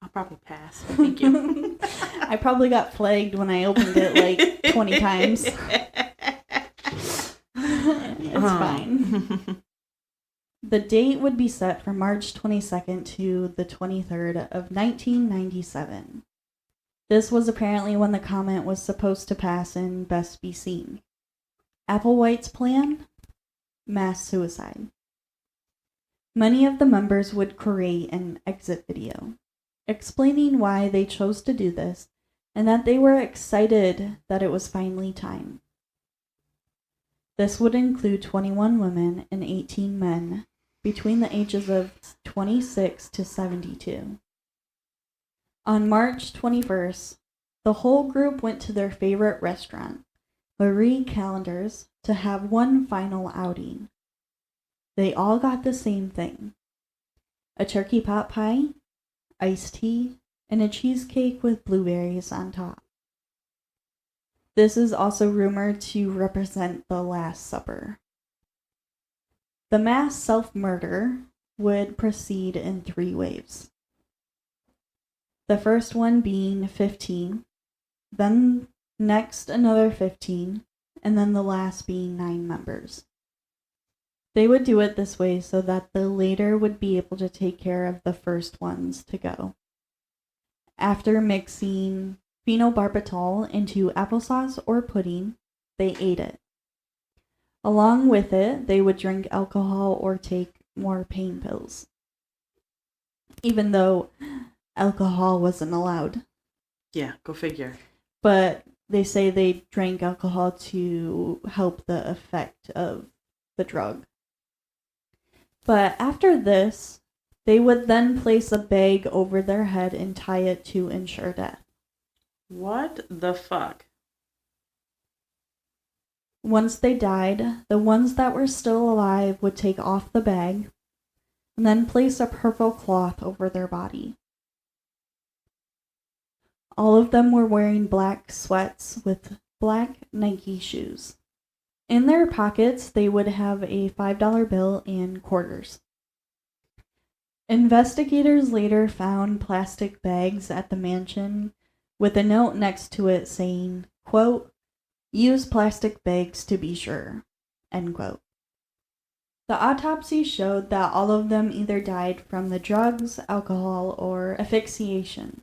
I'll probably pass. But thank you. I probably got flagged when I opened it like 20 times. It's fine. The date would be set for March 22nd to the 23rd of 1997. This was apparently when the comet was supposed to pass and best be seen. Applewhite's plan? Mass suicide. Many of the members would create an exit video, explaining why they chose to do this and that they were excited that it was finally time. This would include 21 women and 18 men between the ages of 26 to 72. On March 21st, the whole group went to their favorite restaurant, Marie Callender's, to have one final outing. They all got the same thing: a turkey pot pie, iced tea, and a cheesecake with blueberries on top. This is also rumored to represent the Last Supper. The mass self-murder would proceed in 3 waves. The first one being 15, then next another 15, and then the last being 9 members. They would do it this way so that the later would be able to take care of the first ones to go. After mixing phenobarbital into applesauce or pudding, they ate it. Along with it, they would drink alcohol or take more pain pills, even though alcohol wasn't allowed. Yeah, go figure. But they say they drank alcohol to help the effect of the drug. But after this, they would then place a bag over their head and tie it to ensure death. What the fuck? Once they died, the ones that were still alive would take off the bag and then place a purple cloth over their body. All of them were wearing black sweats with black Nike shoes. In their pockets, they would have a $5 bill and quarters. Investigators later found plastic bags at the mansion with a note next to it saying, quote, "Use plastic bags to be sure," end quote. The autopsy showed that all of them either died from the drugs, alcohol, or asphyxiation.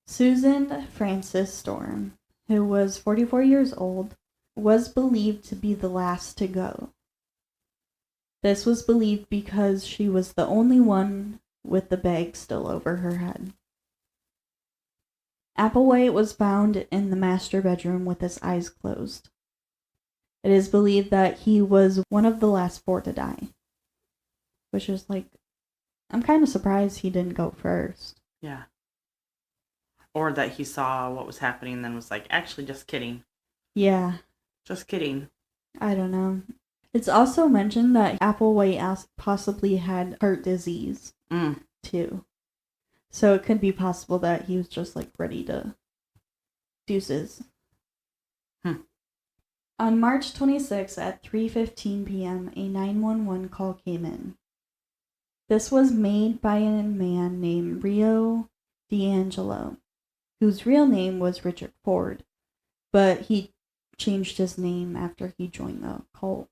Susan Frances Storm, who was 44 years old, was believed to be the last to go. This was believed because she was the only one with the bag still over her head. Applewhite was found in the master bedroom with his eyes closed. It is believed that he was one of the last 4 to die. Which is like, I'm kind of surprised he didn't go first. Yeah. Or that he saw what was happening and then was like, actually, just kidding. Yeah. Just kidding. I don't know. It's also mentioned that Applewhite possibly had heart disease, too. So it could be possible that he was just like ready to deuces. On March 26 at 3:15 p.m., a 911 call came in. This was made by a man named Rio D'Angelo, whose real name was Richard Ford, but he changed his name after he joined the cult.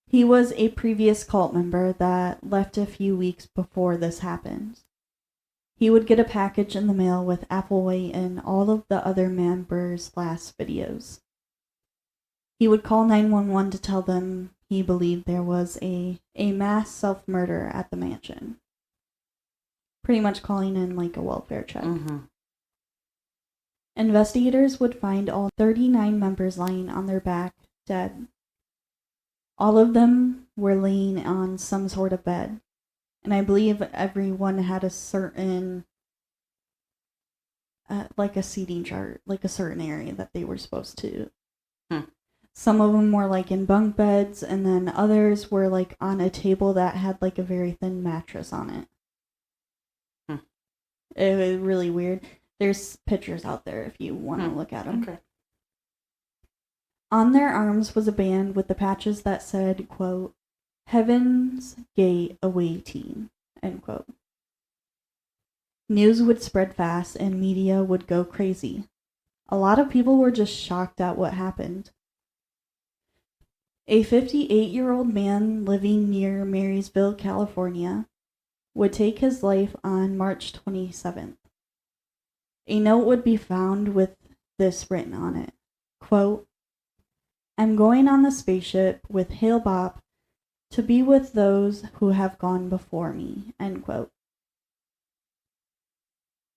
He was a previous cult member that left a few weeks before this happened. He would get a package in the mail with Applewhite and all of the other members' last videos. He would call 911 to tell them he believed there was a mass self-murder at the mansion. Pretty much calling in like a welfare check. Investigators would find all 39 members lying on their back, dead. All of them were laying on some sort of bed, and I believe everyone had a certain, like a seating chart, like a certain area that they were supposed to Some of them were like in bunk beds, and then others were like on a table that had like a very thin mattress on it. It was really weird. There's pictures out there if you want to look at them. Okay. On their arms was a band with the patches that said, quote, "Heaven's Gate Awaiting," end quote. News would spread fast and media would go crazy. A lot of people were just shocked at what happened. A 58-year-old man living near Marysville, California, would take his life on March 27th. A note would be found with this written on it, quote, "I'm going on the spaceship with Hale Bopp to be with those who have gone before me," end quote.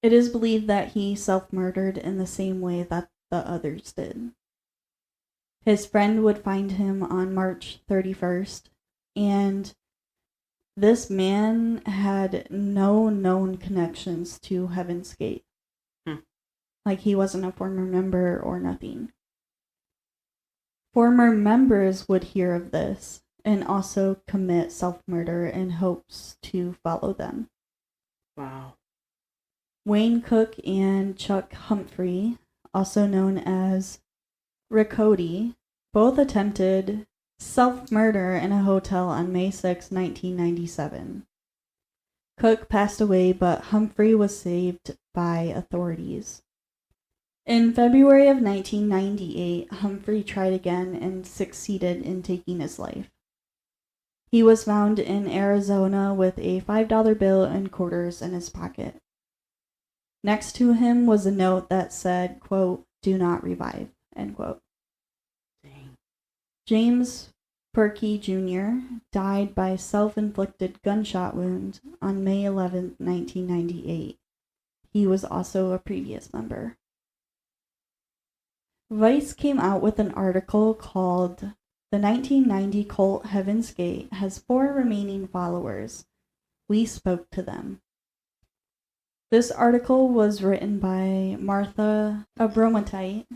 It is believed that he self-murdered in the same way that the others did. His friend would find him on March 31st, and this man had no known connections to Heaven's Gate. Like, he wasn't a former member or nothing. Former members would hear of this and also commit self-murder in hopes to follow them. Wow. Wayne Cook and Chuck Humphrey, also known as Riccoti, both attempted self-murder in a hotel on May 6, 1997. Cook passed away, but Humphrey was saved by authorities. In February of 1998, Humphrey tried again and succeeded in taking his life. He was found in Arizona with a $5 bill and quarters in his pocket. Next to him was a note that said, quote, "Do not revive," end quote. Dang. James Perkey Jr. died by self-inflicted gunshot wound on May 11, 1998. He was also a previous member. Vice came out with an article called "The 1990 Cult Heaven's Gate Has 4 Remaining Followers. We Spoke to Them." This article was written by Martha Abromatite.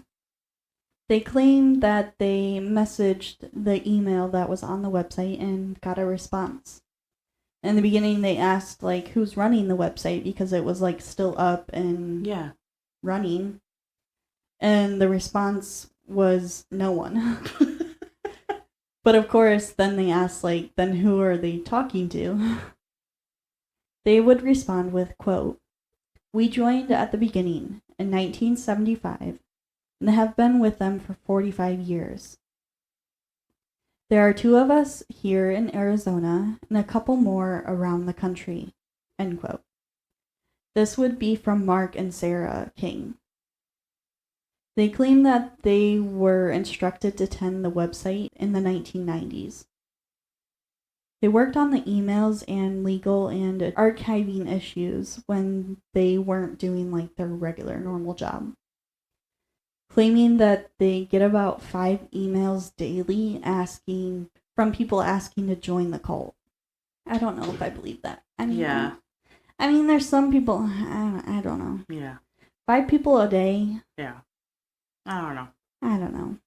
They claimed that they messaged the email that was on the website and got a response. In the beginning, they asked, like, who's running the website, because it was, like, still up and running. And the response was no one. But of course, then they asked, like, then who are they talking to? They would respond with, quote, "We joined at the beginning in 1975 and have been with them for 45 years. There are 2 of us here in Arizona and a couple more around the country," end quote. This would be from Mark and Sarah King. They claim that they were instructed to tend the website in the 1990s. They worked on the emails and legal and archiving issues when they weren't doing like their regular normal job. Claiming that they get about 5 emails daily from people asking to join the cult. I don't know if I believe that. I mean, there's some people, I don't know. Yeah. 5 people a day. Yeah. I don't know.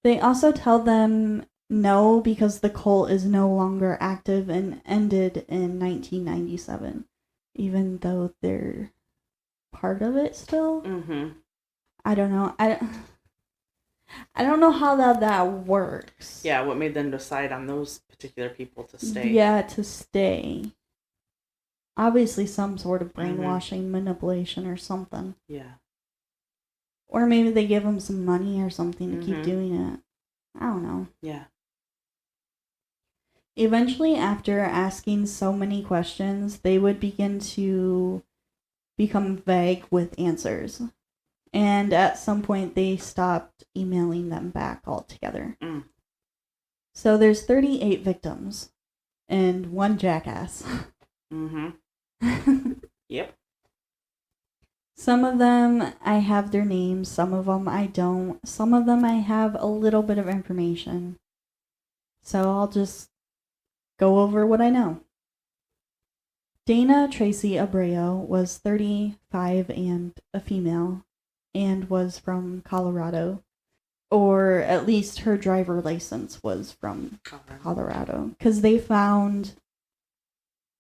They also tell them no because the cult is no longer active and ended in 1997, even though they're part of it still. Mm-hmm. I don't know. I don't know how that works. Yeah, what made them decide on those particular people to stay? Yeah, to stay. Obviously some sort of brainwashing, manipulation or something. Yeah. Or maybe they give them some money or something to keep doing it. I don't know. Yeah. Eventually, after asking so many questions, they would begin to become vague with answers. And at some point, they stopped emailing them back altogether. So there's 38 victims and 1 jackass. Mm-hmm. Yep. Some of them, I have their names. Some of them, I don't. Some of them, I have a little bit of information. So I'll just go over what I know. Dana Tracy Abreu was 35 and a female, and was from Colorado. or at least her driver license was from Colorado, because they found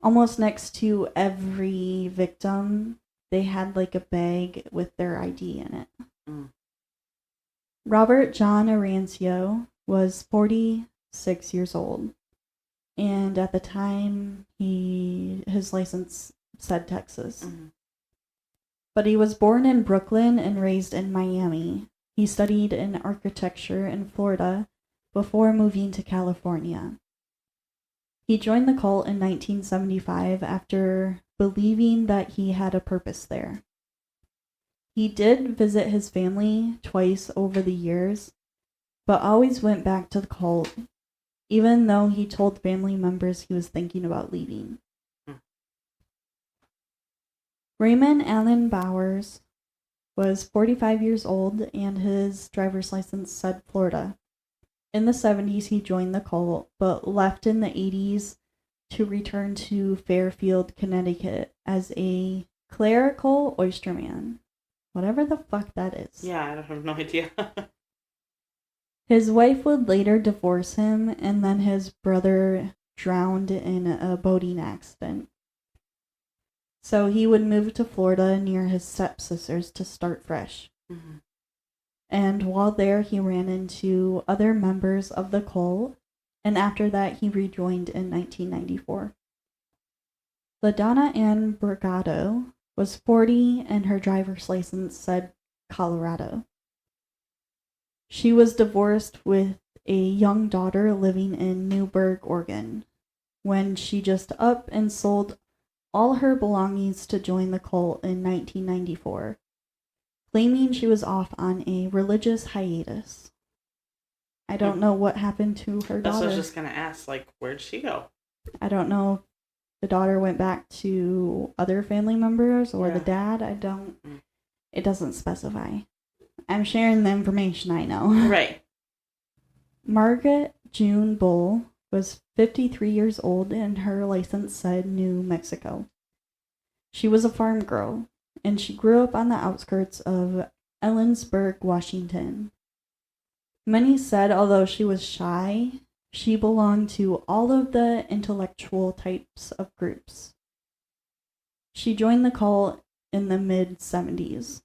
almost next to every victim, they had like a bag with their ID in it. Mm. Robert John Arancio was 46 years old, and at the time his license said Texas. Mm-hmm. But he was born in Brooklyn and raised in Miami. He studied in architecture in Florida before moving to California. He joined the cult in 1975 after believing that he had a purpose there. He did visit his family twice over the years, but always went back to the cult, even though he told family members he was thinking about leaving. Raymond Allen Bowers was 45 years old, and his driver's license said Florida. In the 70s, he joined the cult, but left in the 80s to return to Fairfield, Connecticut as a clerical oysterman. Whatever the fuck that is. Yeah, I have no idea. His wife would later divorce him, and then his brother drowned in a boating accident. So he would move to Florida near his stepsisters to start fresh. Mm-hmm. And while there, he ran into other members of the cult, and after that, he rejoined in 1994. LaDonna Ann Brigado was 40, and her driver's license said Colorado. She was divorced with a young daughter living in Newburgh, Oregon, when she just up and sold all her belongings to join the cult in 1994, claiming she was off on a religious hiatus. I don't know what happened to her daughter. That's what I was just going to ask, like, where'd she go? I don't know if the daughter went back to other family members or the dad. It doesn't specify. I'm sharing the information I know. Right. Margaret June Bull was 53 years old, and her license said New Mexico. She was a farm girl, and she grew up on the outskirts of Ellensburg, Washington. Many said although she was shy, she belonged to all of the intellectual types of groups. She joined the cult in the mid-70s.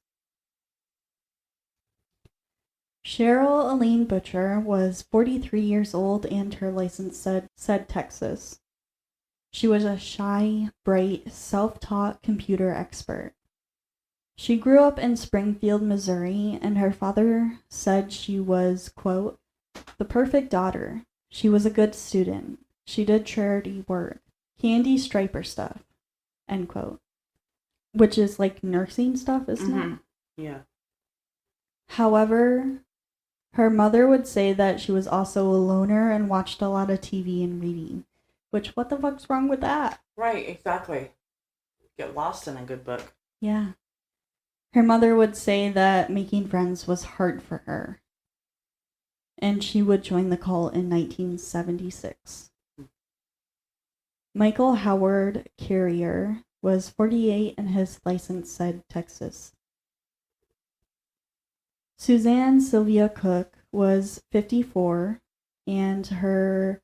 Cheryl Elaine Butcher was 43 years old, and her license said Texas. She was a shy, bright, self-taught computer expert. She grew up in Springfield, Missouri, and her father said she was, quote, the perfect daughter. She was a good student. She did charity work, candy striper stuff, end quote. Which is like nursing stuff, isn't it? Yeah. However, her mother would say that she was also a loner and watched a lot of TV and reading. Which, what the fuck's wrong with that? Right, exactly. Get lost in a good book. Yeah. Her mother would say that making friends was hard for her. And she would join the cult in 1976. Michael Howard Carrier was 48, and his license said Texas. Suzanne Sylvia Cook was 54, and her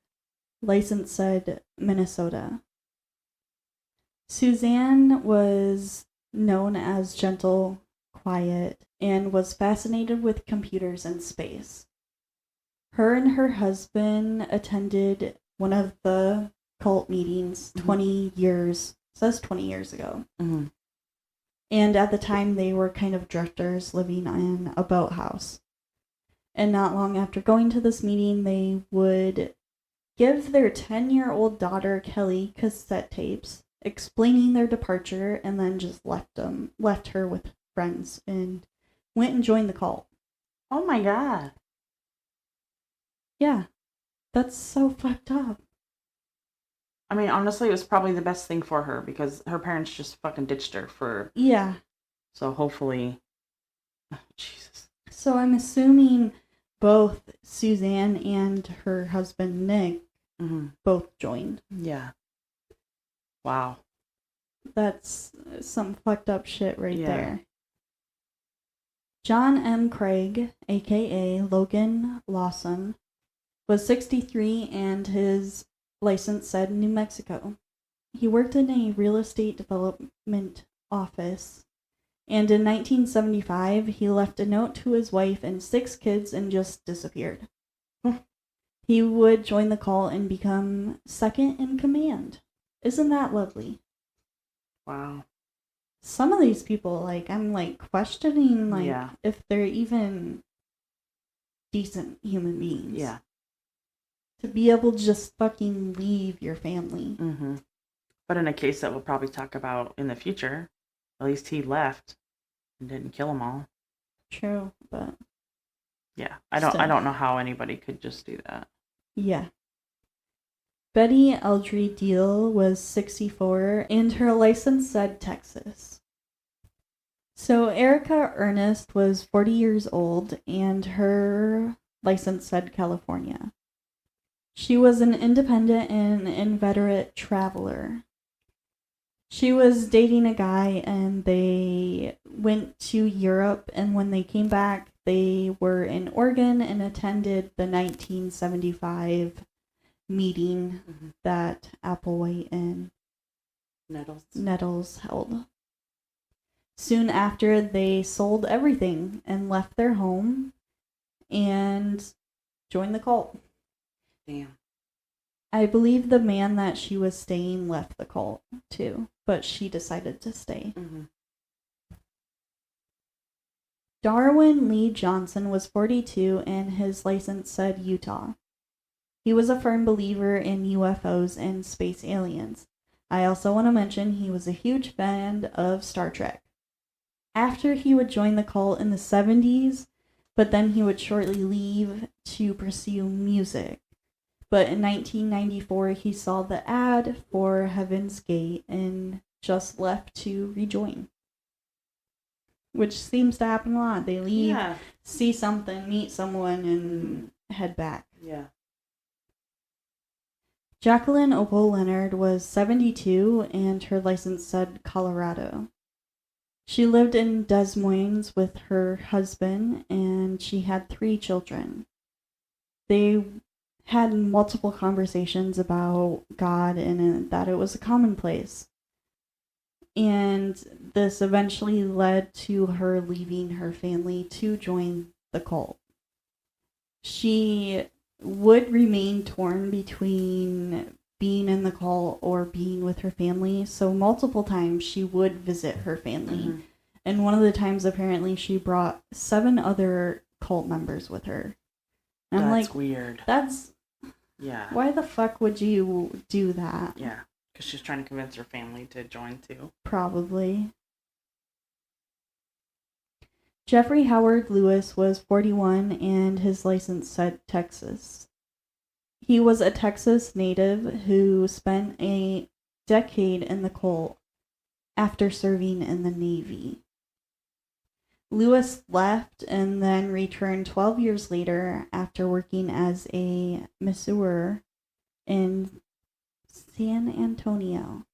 license said Minnesota. Suzanne was known as gentle, quiet, and was fascinated with computers and space. Her and her husband attended one of the cult meetings 20 years ago. Mm-hmm. And at the time, they were kind of drifters living in a boathouse. And not long after going to this meeting, they would give their 10-year-old daughter, Kelly, cassette tapes explaining their departure, and then just left her with friends and went and joined the cult. Oh my god. Yeah. That's so fucked up. I mean, honestly, it was probably the best thing for her because her parents just fucking ditched her for... Yeah. So hopefully... Oh, Jesus. So I'm assuming both Suzanne and her husband, Nick, both joined. Yeah. Wow. That's some fucked up shit right there. John M. Craig, aka Logan Lawson, was 63 and his license said New Mexico. He worked in a real estate development office, and in 1975 he left a note to his wife and 6 kids and just disappeared. He would join the cult and become second in command. Isn't that lovely? Wow. Some of these people, I'm questioning, Yeah. if they're even decent human beings. Yeah. To be able to just fucking leave your family. Mm-hmm. But in a case that we'll probably talk about in the future, at least he left and didn't kill them all. True, but yeah, I don't know how anybody could just do that. Yeah. Betty Eldry Deal was 64 and her license said Texas. So Erica Ernest was 40 years old and her license said California. She was an independent and inveterate traveler. She was dating a guy and they went to Europe, and when they came back, they were in Oregon and attended the 1975 meeting that Applewhite and Nettles held. Soon after, they sold everything and left their home and joined the cult. Damn. I believe the man that she was staying left the cult too, but she decided to stay. Mm-hmm. Darwin Lee Johnson was 42 and his license said Utah. He was a firm believer in UFOs and space aliens. I also want to mention he was a huge fan of Star Trek. After he would join the cult in the 70s, but then he would shortly leave to pursue music. But in 1994, he saw the ad for Heaven's Gate and just left to rejoin. Which seems to happen a lot. They leave, see something, meet someone, and head back. Yeah. Jacqueline Opal Leonard was 72 and her license said Colorado. She lived in Des Moines with her husband and she had 3 children. They had multiple conversations about God and that it was a commonplace. And this eventually led to her leaving her family to join the cult. She would remain torn between being in the cult or being with her family, so multiple times she would visit her family. Mm-hmm. And one of the times, apparently, she brought 7 other cult members with her. And I'm that's weird. Yeah. Why the fuck would you do that? Yeah, because she's trying to convince her family to join too. Probably. Jeffrey Howard Lewis was 41 and his license said Texas. He was a Texas native who spent a decade in the cult after serving in the Navy. Lewis left and then returned 12 years later after working as a masseur in San Antonio.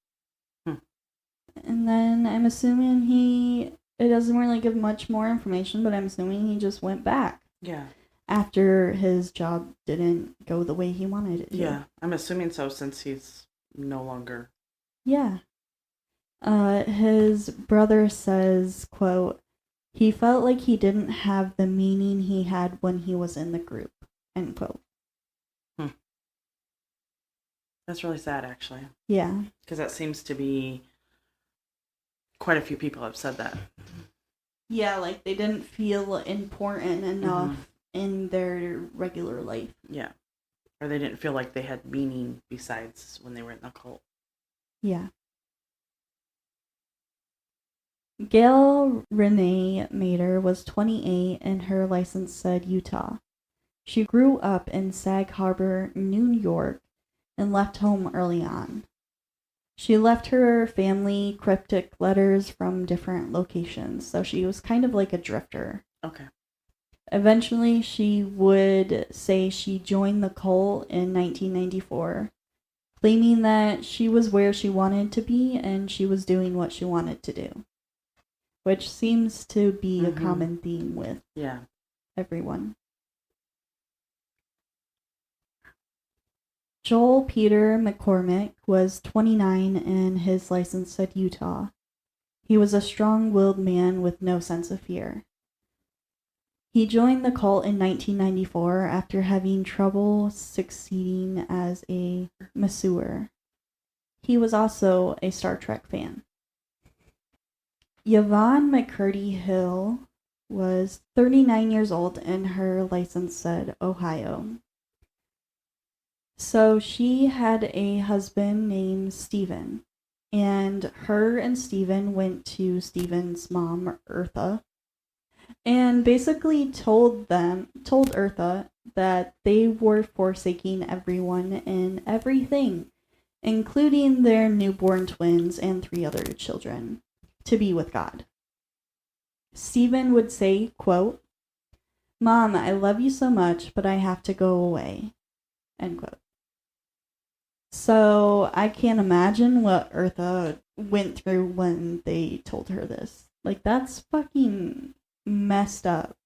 And then I'm assuming it doesn't really give much more information, but I'm assuming he just went back. Yeah. After his job didn't go the way he wanted it to. Yeah, I'm assuming so since he's no longer. Yeah. His brother says, quote, he felt like he didn't have the meaning he had when he was in the group, end quote. That's really sad, actually. Yeah. Because that seems to be quite a few people have said that. Yeah, like they didn't feel important enough in their regular life. Yeah. Or they didn't feel like they had meaning besides when they were in the cult. Yeah. Gail Renee Mater was 28 and her license said Utah. She grew up in Sag Harbor, New York, and left home early on. She left her family cryptic letters from different locations, so she was kind of like a drifter. Okay. Eventually, she would say she joined the cult in 1994, claiming that she was where she wanted to be and she was doing what she wanted to do. which seems to be a Mhm. common theme with Yeah. everyone. Joel Peter McCormick was 29 and his license said Utah. He was a strong-willed man with no sense of fear. He joined the cult in 1994 after having trouble succeeding as a masseur. He was also a Star Trek fan. Yvonne McCurdy Hill was 39 years old and her license said Ohio. So she had a husband named Stephen, and her and Stephen went to Stephen's mom, Eartha, and basically told Eartha that they were forsaking everyone and everything, including their newborn twins and 3 other children, to be with God. Stephen would say, quote, "Mom, I love you so much, but I have to go away," end quote. So I can't imagine what Eartha went through when they told her this. Like, that's fucking messed up.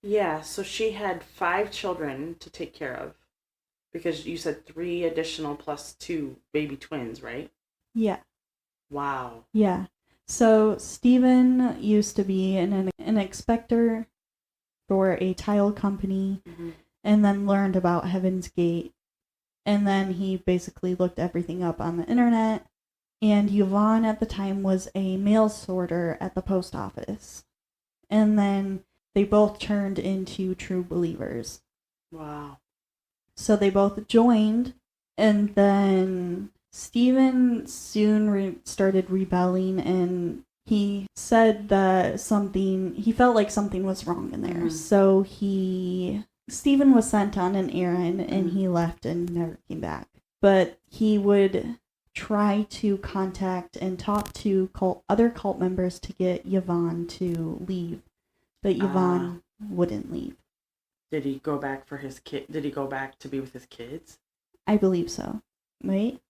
Yeah, so she had 5 children to take care of. Because you said 3 additional plus 2 baby twins, right? Yeah. Wow. Yeah. So Stephen used to be an inspector for a tile company, and then learned about Heaven's Gate. And then he basically looked everything up on the internet. And Yvonne at the time was a mail sorter at the post office. And then they both turned into true believers. Wow. So they both joined, and then Stephen soon started rebelling, and he said that he felt like something was wrong in there. So Stephen was sent on an errand, and he left and never came back. But he would try to contact and talk to other cult members to get Yvonne to leave. But Yvonne wouldn't leave. Did he go back for his kid? Did he go back to be with his kids? I believe so. Wait.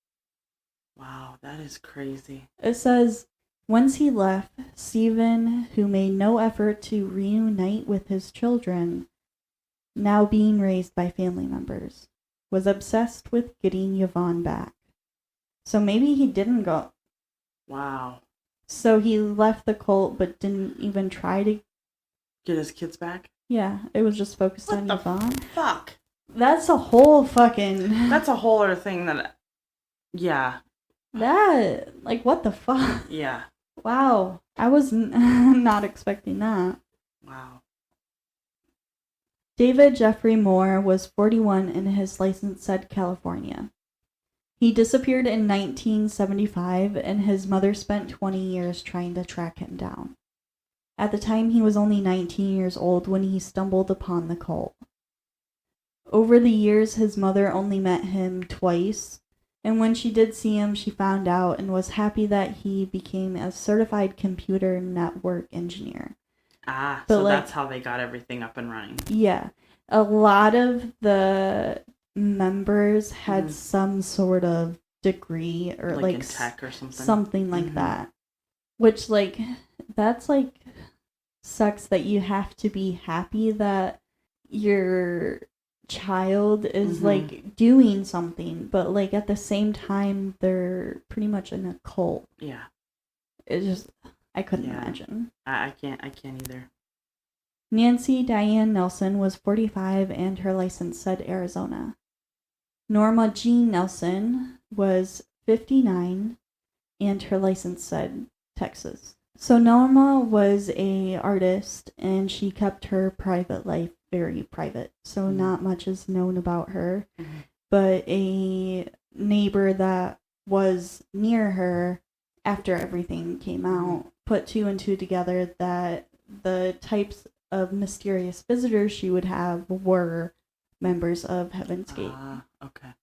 Wow, that is crazy. It says, once he left, Stephen, who made no effort to reunite with his children, now being raised by family members, was obsessed with getting Yvonne back. So maybe he didn't go. Wow. So he left the cult but didn't even try to get his kids back? Yeah, it was just focused on Yvonne. Fuck. That's a whole fucking... That's a whole other thing that... Yeah. That... Like, what the fuck? Yeah. Wow. I was not expecting that. Wow. David Jeffrey Moore was 41 and his license said California. He disappeared in 1975 and his mother spent 20 years trying to track him down. At the time, he was only 19 years old when he stumbled upon the cult. Over the years, his mother only met him twice, and when she did see him, she found out and was happy that he became a certified computer network engineer. But so that's how they got everything up and running. Yeah. A lot of the members had some sort of degree or like in tech or something. Something like that. Which, like, that's like sucks that you have to be happy that your child is like doing something, but like at the same time they're pretty much in a cult. Yeah. It's just I couldn't imagine. I can't either. Nancy Diane Nelson was 45 and her license said Arizona. Norma Jean Nelson was 59 and her license said Texas. So Norma was a artist and she kept her private life very private. So not much is known about her. But a neighbor that was near her after everything came out put 2 and 2 together that the types of mysterious visitors she would have were members of Heaven's Gate. Okay.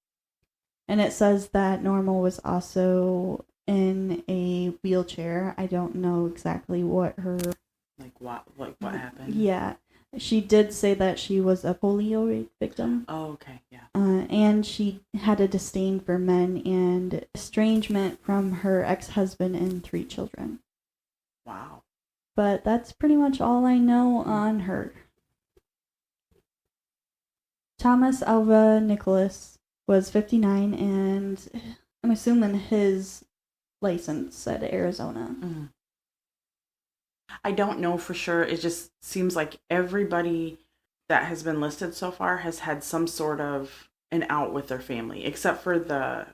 And it says that Norma was also in a wheelchair. I don't know exactly what her... what happened? Yeah. She did say that she was a polio victim. Oh, okay, yeah. And she had a disdain for men and estrangement from her ex-husband and 3 children. Wow. But that's pretty much all I know on her. Thomas Alva Nicholas was 59, and I'm assuming his license said Arizona. Mm. I don't know for sure. It just seems like everybody that has been listed so far has had some sort of an out with their family, except for the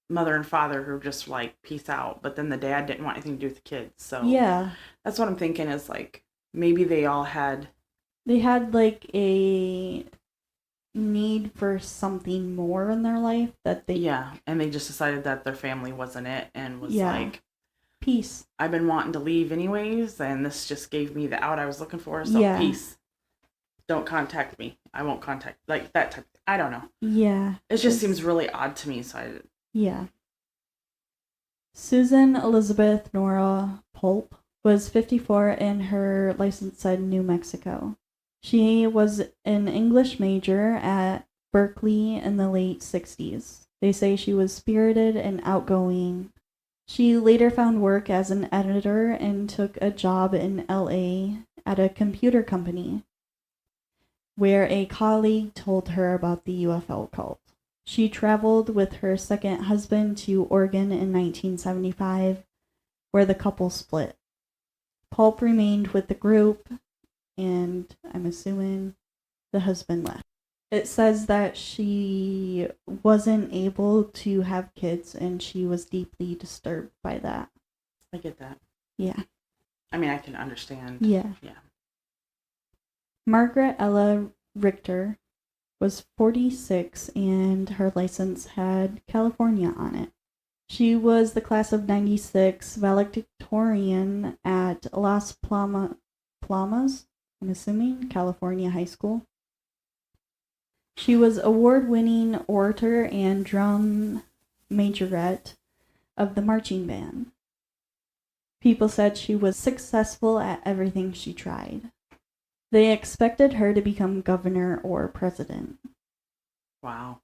mother and father who just like peace out. But then the dad didn't want anything to do with the kids. So Yeah. that's what I'm thinking is like maybe they all had. They had like a need for something more in their life that they. Yeah. And they just decided that their family wasn't it and was like, peace. I've been wanting to leave anyways. And this just gave me the out I was looking for. So peace. Don't contact me. I won't contact. Like that type. I don't know. Yeah. It just seems really odd to me. So Yeah. Susan Elizabeth Nora Pulp was 54 and her license said New Mexico. She was an English major at Berkeley in the late 60s. They say she was spirited and outgoing. She later found work as an editor and took a job in LA at a computer company, where a colleague told her about the UFO cult. She traveled with her second husband to Oregon in 1975, where the couple split. Pulp remained with the group, and I'm assuming the husband left. It says that she wasn't able to have kids, and she was deeply disturbed by that. I get that. Yeah. I mean, I can understand. Yeah. Yeah. Margaret Ella Richter was 46 and her license had California on it. She was the class of 96 valedictorian at Las Palmas, I'm assuming, California High School. She was award-winning orator and drum majorette of the marching band. People said she was successful at everything she tried. They expected her to become governor or president. Wow.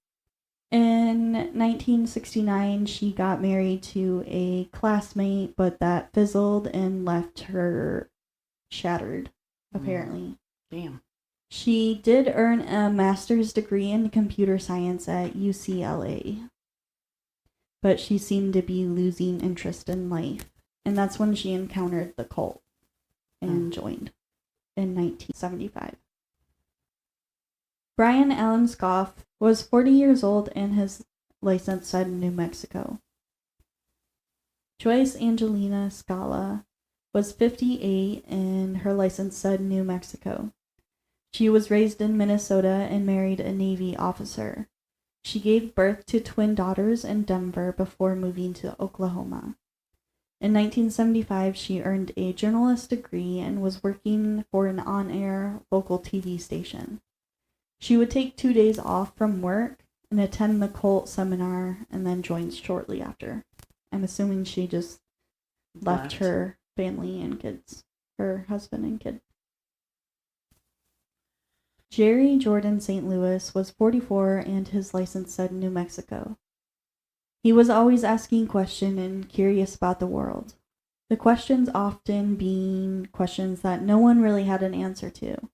In 1969, she got married to a classmate, but that fizzled and left her shattered, apparently. Damn. She did earn a master's degree in computer science at UCLA, but she seemed to be losing interest in life, and that's when she encountered the cult and joined in 1975. Brian Allen Scoff was 40 years old and his license said New Mexico. Joyce Angelina Scala was 58 and her license said New Mexico. She was raised in Minnesota and married a Navy officer. She gave birth to twin daughters in Denver before moving to Oklahoma. In 1975, she earned a journalist degree and was working for an on-air local TV station. She would take 2 days off from work and attend the cult seminar and then joined shortly after. I'm assuming she just left her family and kids, her husband and kid. Jerry Jordan St. Louis was 44 and his license said New Mexico. He was always asking questions and curious about the world. The questions often being questions that no one really had an answer to.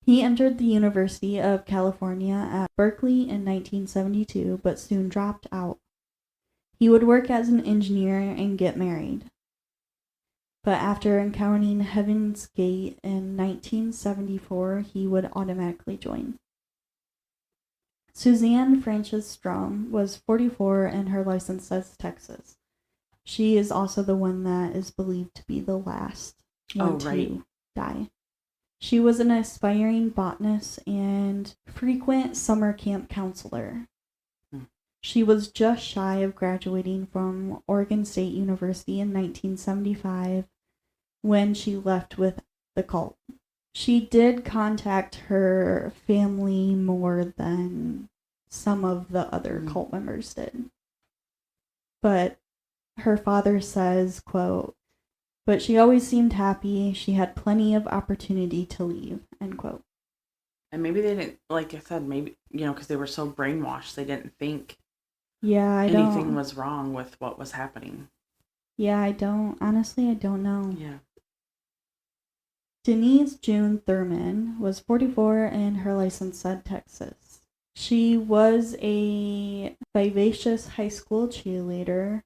He entered the University of California at Berkeley in 1972, but soon dropped out. He would work as an engineer and get married. But after encountering Heaven's Gate in 1974, he would automatically join. Suzanne Frances Strong was 44 and her license says Texas. She is also the one that is believed to be the last one to die. She was an aspiring botanist and frequent summer camp counselor. She was just shy of graduating from Oregon State University in 1975 when she left with the cult. She did contact her family more than some of the other cult members did. But her father says, quote, "But she always seemed happy. She had plenty of opportunity to leave," end quote. And maybe they didn't, like I said, maybe, because they were so brainwashed, they didn't think anything was wrong with what was happening. Yeah, honestly, I don't know. Yeah. Denise June Thurman was 44 and her license said Texas. She was a vivacious high school cheerleader,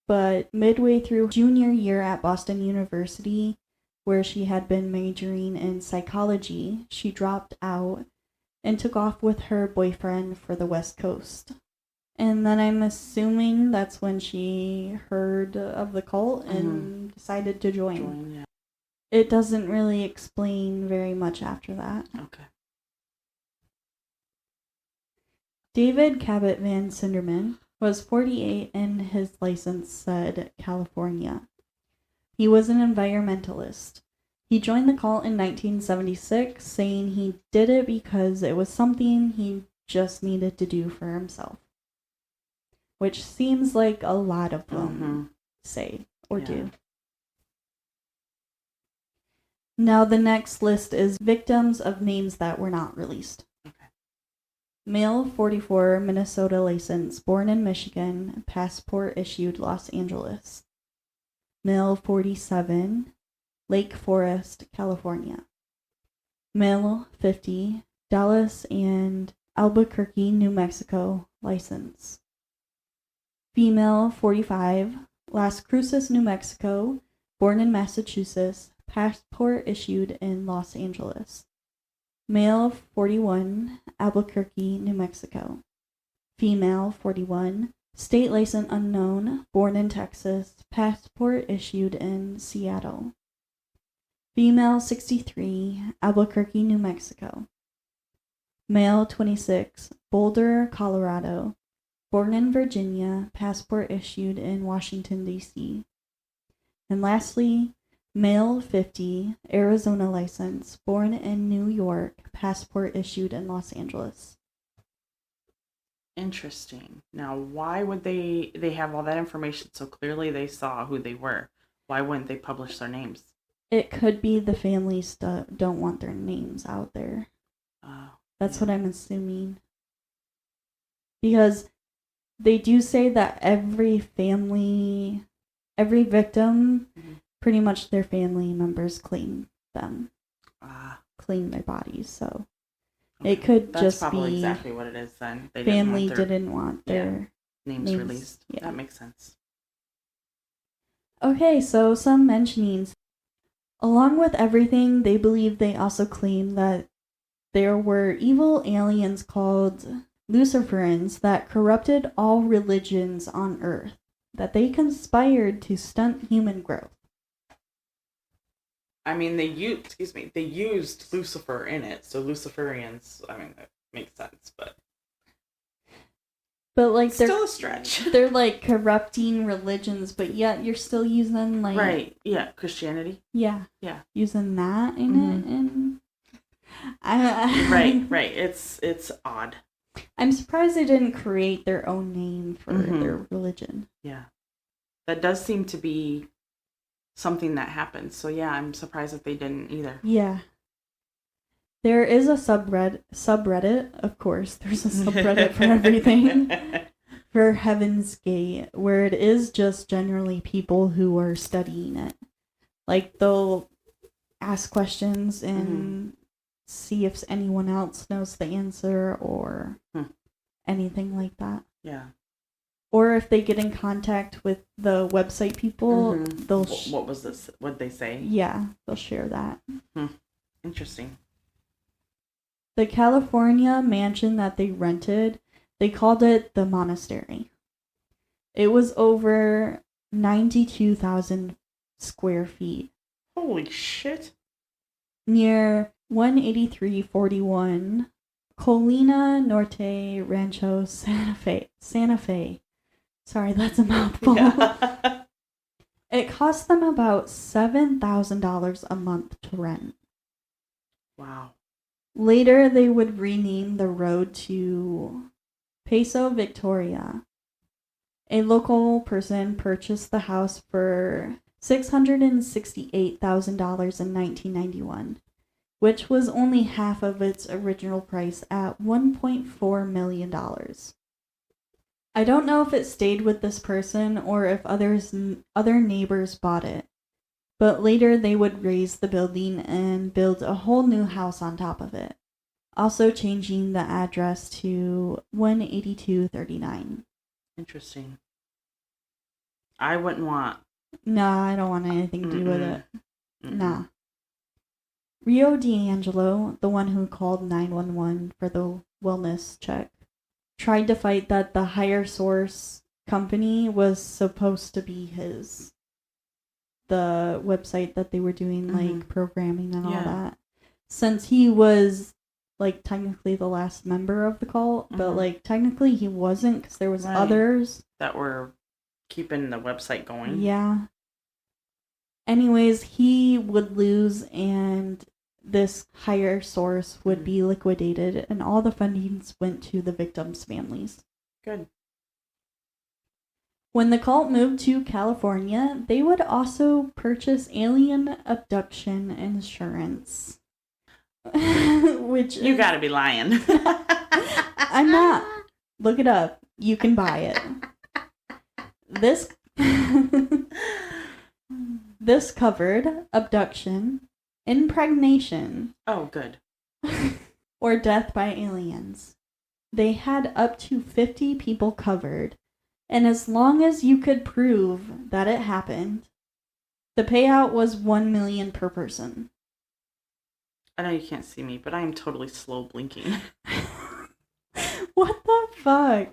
but midway through junior year at Boston University, where she had been majoring in psychology, she dropped out and took off with her boyfriend for the West Coast. And then I'm assuming that's when she heard of the cult and decided to join. Yeah. It doesn't really explain very much after that. Okay. David Cabot Van Cinderman was 48 and his license said California. He was an environmentalist. He joined the cult in 1976, saying he did it because it was something he just needed to do for himself. Which seems like a lot of them say or do. Now the next list is victims of names that were not released. Okay. Male, 44, Minnesota license, born in Michigan, passport issued Los Angeles. Male, 47, Lake Forest, California. Male, 50, Dallas and Albuquerque, New Mexico, license. Female, 45, Las Cruces, New Mexico, born in Massachusetts, passport issued in Los Angeles. Male, 41, Albuquerque, New Mexico. Female, 41, state license unknown, born in Texas, passport issued in Seattle. Female, 63, Albuquerque, New Mexico. Male, 26, Boulder, Colorado, born in Virginia, passport issued in Washington, D.C. And lastly, male, 50, Arizona license, born in New York, passport issued in Los Angeles. Interesting. Now, why would they have all that information so clearly they saw who they were? Why wouldn't they publish their names? It could be the families don't want their names out there. That's what I'm assuming. Because they do say that every victim, pretty much their family members claim them. Claim their bodies, so it could That's just probably be exactly what it is then. They didn't want their names released. Yeah. That makes sense. Okay, so some mentionings. Along with everything, they believe they also claim that there were evil aliens called Luciferans that corrupted all religions on Earth, that they conspired to stunt human growth. I mean, they used Lucifer in it, so Luciferians, I mean, that makes sense, but like still a stretch. They're like corrupting religions, but yet you're still using like Christianity. Yeah. Using that in it, and right. It's odd. I'm surprised they didn't create their own name for their religion. Yeah, that does seem to be something that happens. So yeah, I'm surprised that they didn't either. Yeah. There is a subreddit, of course. There's a subreddit for everything. For Heaven's Gate, where it is just generally people who are studying it. Like, they'll ask questions and see if anyone else knows the answer or anything like that. Yeah. Or if they get in contact with the website people, they'll... what was this? What'd they say? Yeah, they'll share that. Interesting. The California mansion that they rented, they called it the monastery. It was over 92,000 square feet. Holy shit. Near 18341 Colina Norte Rancho Santa Fe. Sorry, that's a mouthful. Yeah. It cost them about $7,000 a month to rent. Wow. Later, they would rename the road to Paso Victoria. A local person purchased the house for $668,000 in 1991, which was only half of its original price at $1.4 million. I don't know if it stayed with this person or if other neighbors bought it, but later they would raise the building and build a whole new house on top of it, also changing the address to 18239. Interesting. I wouldn't want. Nah, I don't want anything to do with it. Nah. Rio D'Angelo, the one who called 911 for the wellness check, tried to fight that the Higher Source company was supposed to be his. The website that they were doing, like, programming and all that. Since he was, like, technically the last member of the cult, but, like, technically he wasn't, because there was others. That were keeping the website going. Yeah. Anyways, he would lose, and this Higher Source would be liquidated, and all the fundings went to the victims' families. Good. When the cult moved to California, they would also purchase alien abduction insurance. Which You gotta be lying. I'm not. Look it up. You can buy it. This covered abduction, impregnation. Oh, good. Or death by aliens. They had up to 50 people covered, and as long as you could prove that it happened, the payout was $1 million per person. I know you can't see me, but I am totally slow blinking. What the fuck?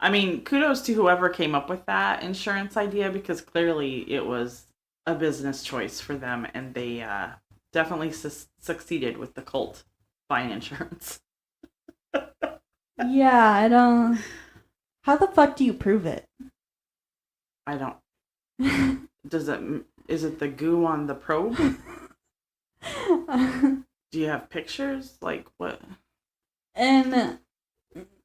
I mean, kudos to whoever came up with that insurance idea, because clearly it was a business choice for them, and they definitely succeeded with the cult buying insurance. Yeah, I don't... How the fuck do you prove it? I don't... Is it the goo on the probe? Do you have pictures? Like, what? And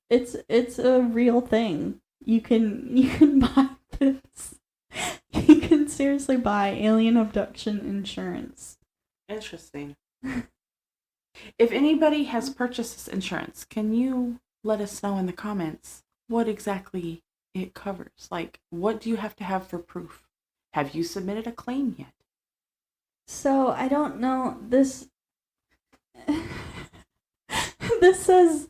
it's a real thing. You can buy this. You can seriously buy alien abduction insurance. Interesting. If anybody has purchased this insurance, can you let us know in the comments what exactly it covers? Like, what do you have to have for proof? Have you submitted a claim yet? So, I don't know. This says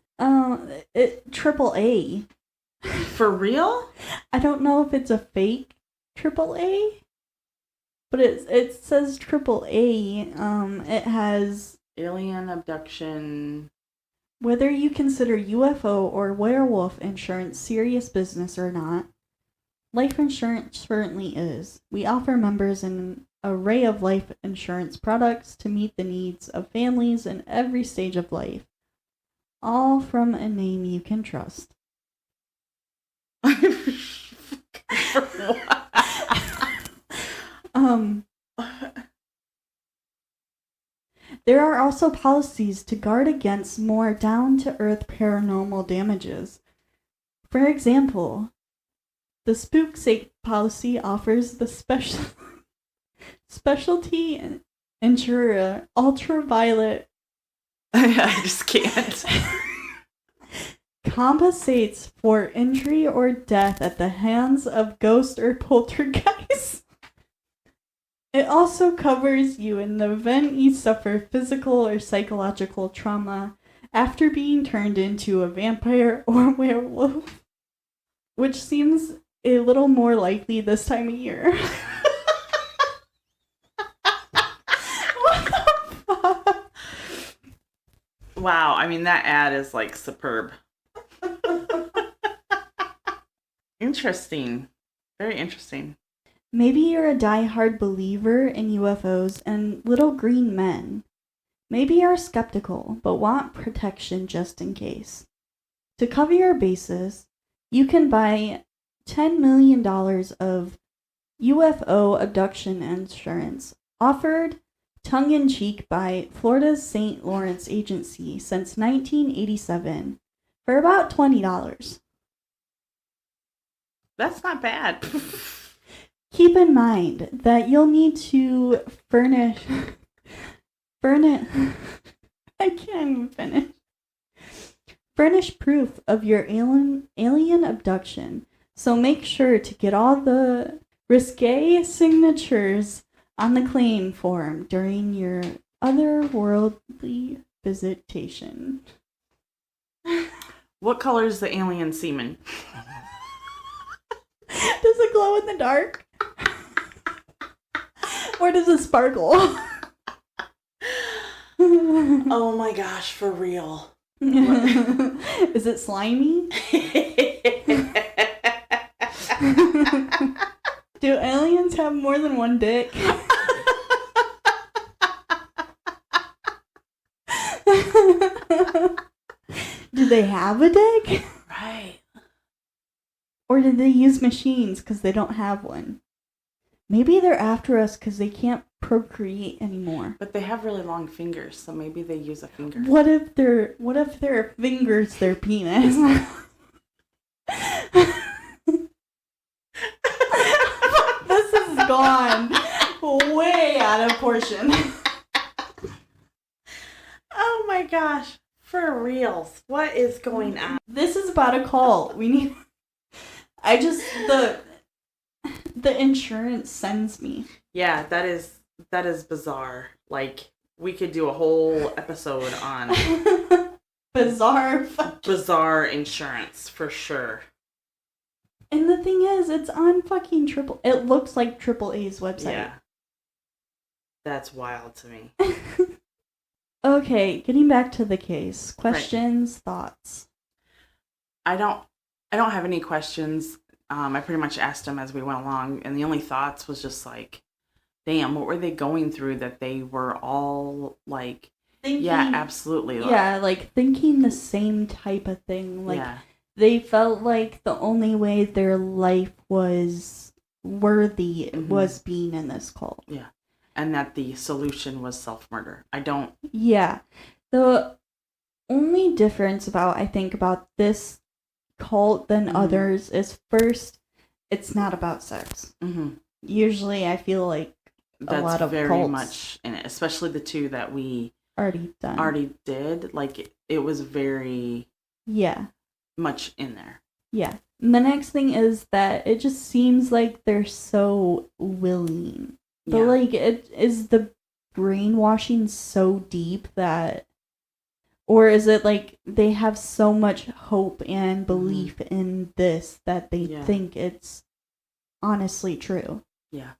triple A. For real? I don't know if it's a fake triple A, but it says triple A. It has alien abduction. Whether you consider UFO or werewolf insurance serious business or not, life insurance certainly is. We offer members an array of life insurance products to meet the needs of families in every stage of life, all from a name you can trust. For what? There are also policies to guard against more down-to-earth paranormal damages. For example, the Spook Safe policy offers the specialty insurer ultraviolet. I just can't. Compensates for injury or death at the hands of ghost or poltergeist. It also covers you in the event you suffer physical or psychological trauma after being turned into a vampire or werewolf, which seems a little more likely this time of year. What the fuck? Wow, I mean, that ad is like superb. Interesting. Very interesting. Maybe you're a die-hard believer in UFOs and little green men. Maybe you're skeptical, but want protection just in case. To cover your bases, you can buy $10 million of UFO abduction insurance, offered tongue-in-cheek by Florida's St. Lawrence Agency since 1987, for about $20. That's not bad. Keep in mind that you'll need to furnish. I can't even finish. Furnish proof of your alien abduction, so make sure to get all the risque signatures on the claim form during your otherworldly visitation. What color is the alien semen? Does it glow in the dark? Or does it sparkle? Oh my gosh, for real. Is it slimy? Do aliens have more than one dick? Do they have a dick? Right. Or did they use machines because they don't have one? Maybe they're after us because they can't procreate anymore. But they have really long fingers, so maybe they use a finger. What if their fingers their penis? This has gone way out of portion. Oh my gosh. For reals. What is going on? This is about a cult. We need... The insurance sends me. Yeah, that is bizarre. Like, we could do a whole episode on bizarre insurance for sure. And the thing is, it's on fucking it looks like AAA's website. Yeah. That's wild to me. Okay, getting back to the case. Questions, thoughts. I don't have any questions. I pretty much asked them as we went along, and the only thoughts was just like, damn, what were they going through that they were all like, thinking, yeah, absolutely. Yeah, like thinking the same type of thing. Like, yeah. They felt like the only way their life was worthy was being in this cult. Yeah. And that the solution was self-murder. Yeah. The only difference I think about this cult than others is, first, it's not about sex. Mm-hmm. Usually I feel like a lot of very cults much in it, especially the two that we already did. Like, it was very much in there. Yeah. And the next thing is that it just seems like they're so willing. But, like, is the brainwashing so deep that... Or is it, like, they have so much hope and belief in this that they think it's honestly true? Yeah.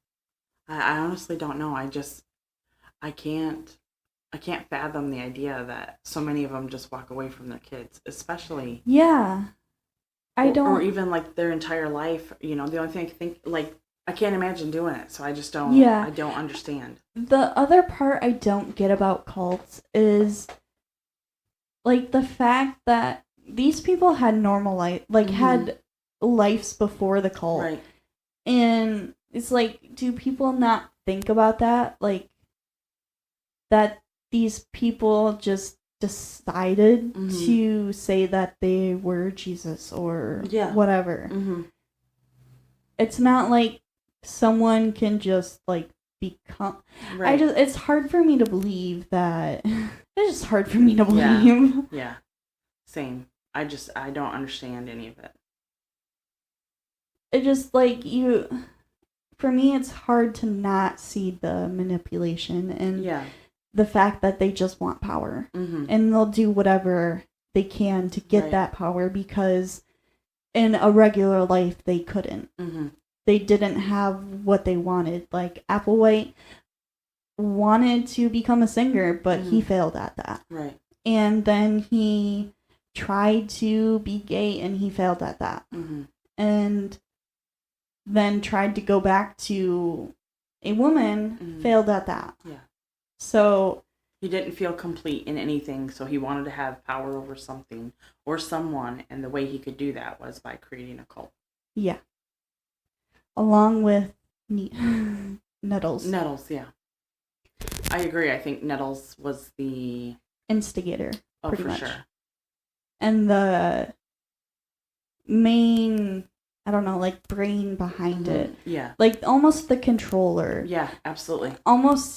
I honestly don't know. I can't fathom the idea that so many of them just walk away from their kids, especially... Yeah. Or even, like, their entire life, the only thing I think, like... I can't imagine doing it, so I just don't. I don't understand. The other part I don't get about cults is, like, the fact that these people had normal life, like, had lives before the cult. Right. And it's like, do people not think about that? Like, that these people just decided to say that they were Jesus or whatever. Mm-hmm. It's not like someone can just, like, become... Right. It's hard for me to believe that... It's just hard for me to believe. Yeah. Same. I don't understand any of it. It just, like, for me, it's hard to not see the manipulation and the fact that they just want power. Mm-hmm. And they'll do whatever they can to get that power, because in a regular life, they couldn't. Mm-hmm. They didn't have what they wanted. Like, Applewhite wanted to become a singer, but he failed at that. Right. And then he tried to be gay, and he failed at that. Mm-hmm. And then tried to go back to a woman, failed at that. Yeah. So... He didn't feel complete in anything, so he wanted to have power over something or someone, and the way he could do that was by creating a cult. Yeah. Along with Nettles. Nettles, yeah. I agree. I think Nettles was the... instigator, pretty much. Sure. And the main, I don't know, like, brain behind it. Yeah. Like, almost the controller. Yeah, absolutely. It almost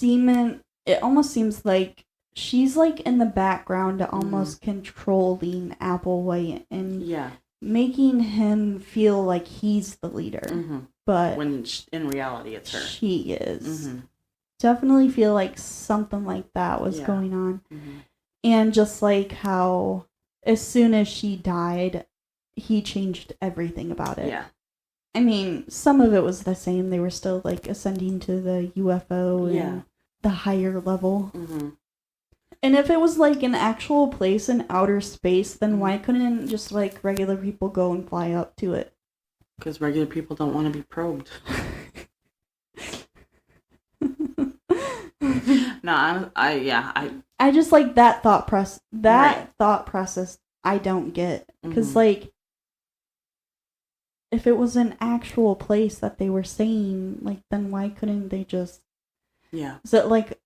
seems like she's, like, in the background, almost controlling Applewhite and making him feel like he's the leader. Mm-hmm. But when in reality, it's her. She is. Mm-hmm. definitely feel like something like that was going on. Mm-hmm. And just like how as soon as she died, he changed everything about it. Yeah. I mean, some of it was the same. They were still like ascending to the UFO and the higher level. Mm-hmm. And if it was like an actual place in outer space, then why couldn't just like regular people go and fly up to it? Because regular people don't want to be probed. No, I just like that thought process. Thought process I don't get, because like if it was an actual place that they were saying, like, then why couldn't they just? Yeah. Is it like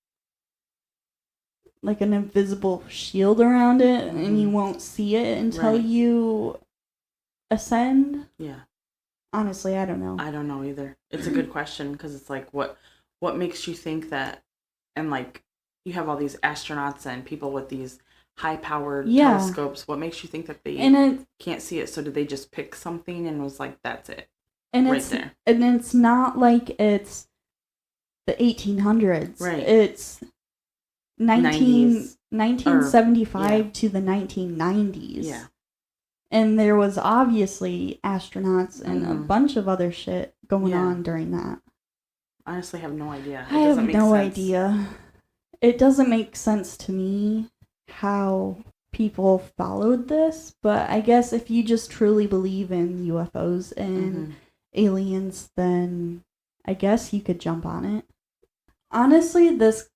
an invisible shield around it, and you won't see it until you ascend? Yeah. Honestly, I don't know. I don't know either. It's a good question, because it's like, what makes you think that? And like, you have all these astronauts and people with these high-powered telescopes. What makes you think that they can't see it? So did they just pick something and was like, that's it? And right there. And it's not like it's the 1800s. Right. It's 1975 to the 1990s. Yeah. And there was obviously astronauts and a bunch of other shit going on during that. I honestly have no idea. I have no idea. It doesn't make sense to me how people followed this, but I guess if you just truly believe in UFOs and aliens, then I guess you could jump on it. Honestly, this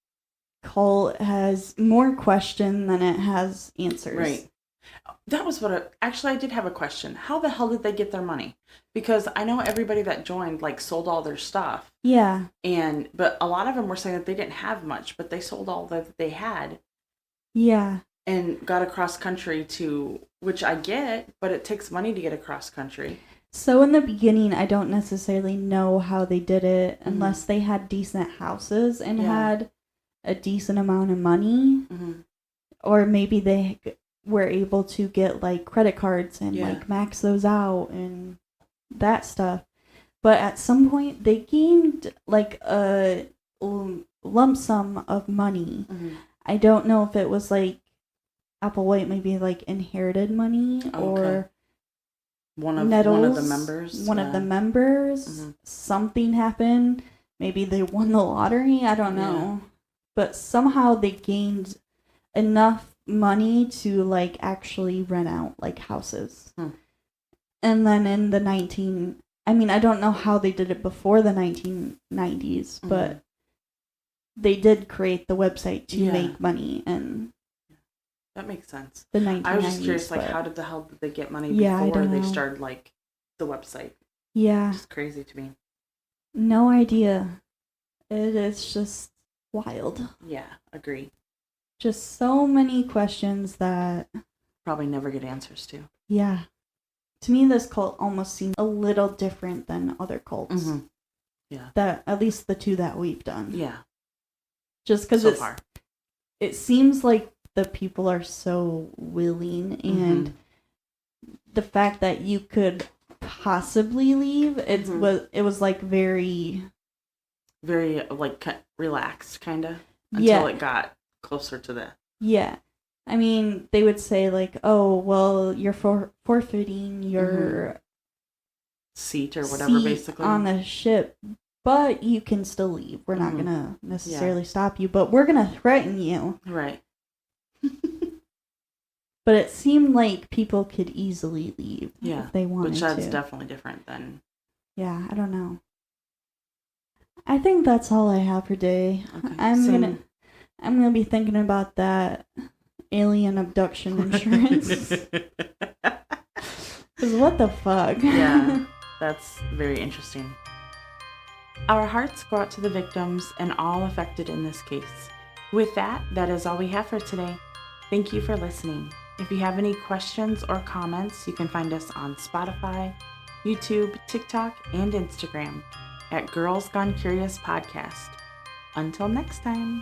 cult has more question than it has answers. Right. That was actually, I did have a question. How the hell did they get their money? Because I know everybody that joined, like, sold all their stuff. Yeah. But a lot of them were saying that they didn't have much, but they sold all that they had. Yeah. And got across country which I get, but it takes money to get across country. So in the beginning, I don't necessarily know how they did it unless they had decent houses and had a decent amount of money. Or maybe they were able to get like credit cards and like max those out and that stuff. But at some point they gained like a lump sum of money. I don't know if it was like Applewhite, maybe like inherited money or one of the members. One of the members. Something happened. Maybe they won the lottery. I don't know. But somehow they gained enough money to like actually rent out like houses. And then in the I don't know how they did it before the 1990s, but they did create the website to make money, and that makes sense. The 1990s. I was just curious, like, how did they get money before they started like the website? Yeah, it's crazy to me. No idea. It is just wild. Yeah, agree. Just so many questions that probably never get answers to. Yeah. To me, this cult almost seems a little different than other cults. Yeah. That, at least the two that we've done. Yeah. Just because it seems like the people are so willing, and the fact that you could possibly leave, it was like very like relaxed, kind of, until it got closer to the... Yeah. I mean, they would say, like, oh, well, you're forfeiting your seat or whatever, basically, on the ship, but you can still leave. We're not going to necessarily stop you, but we're going to threaten you. Right. But it seemed like people could easily leave if they wanted to. Which that's definitely different than... Yeah, I don't know. I think that's all I have for today. Okay. I'm gonna be thinking about that alien abduction insurance. Because what the fuck? Yeah, that's very interesting. Our hearts go out to the victims and all affected in this case. With that is all we have for today. Thank you for listening. If you have any questions or comments, you can find us on Spotify, YouTube, TikTok, and Instagram at Girls Gone Curious Podcast. Until next time.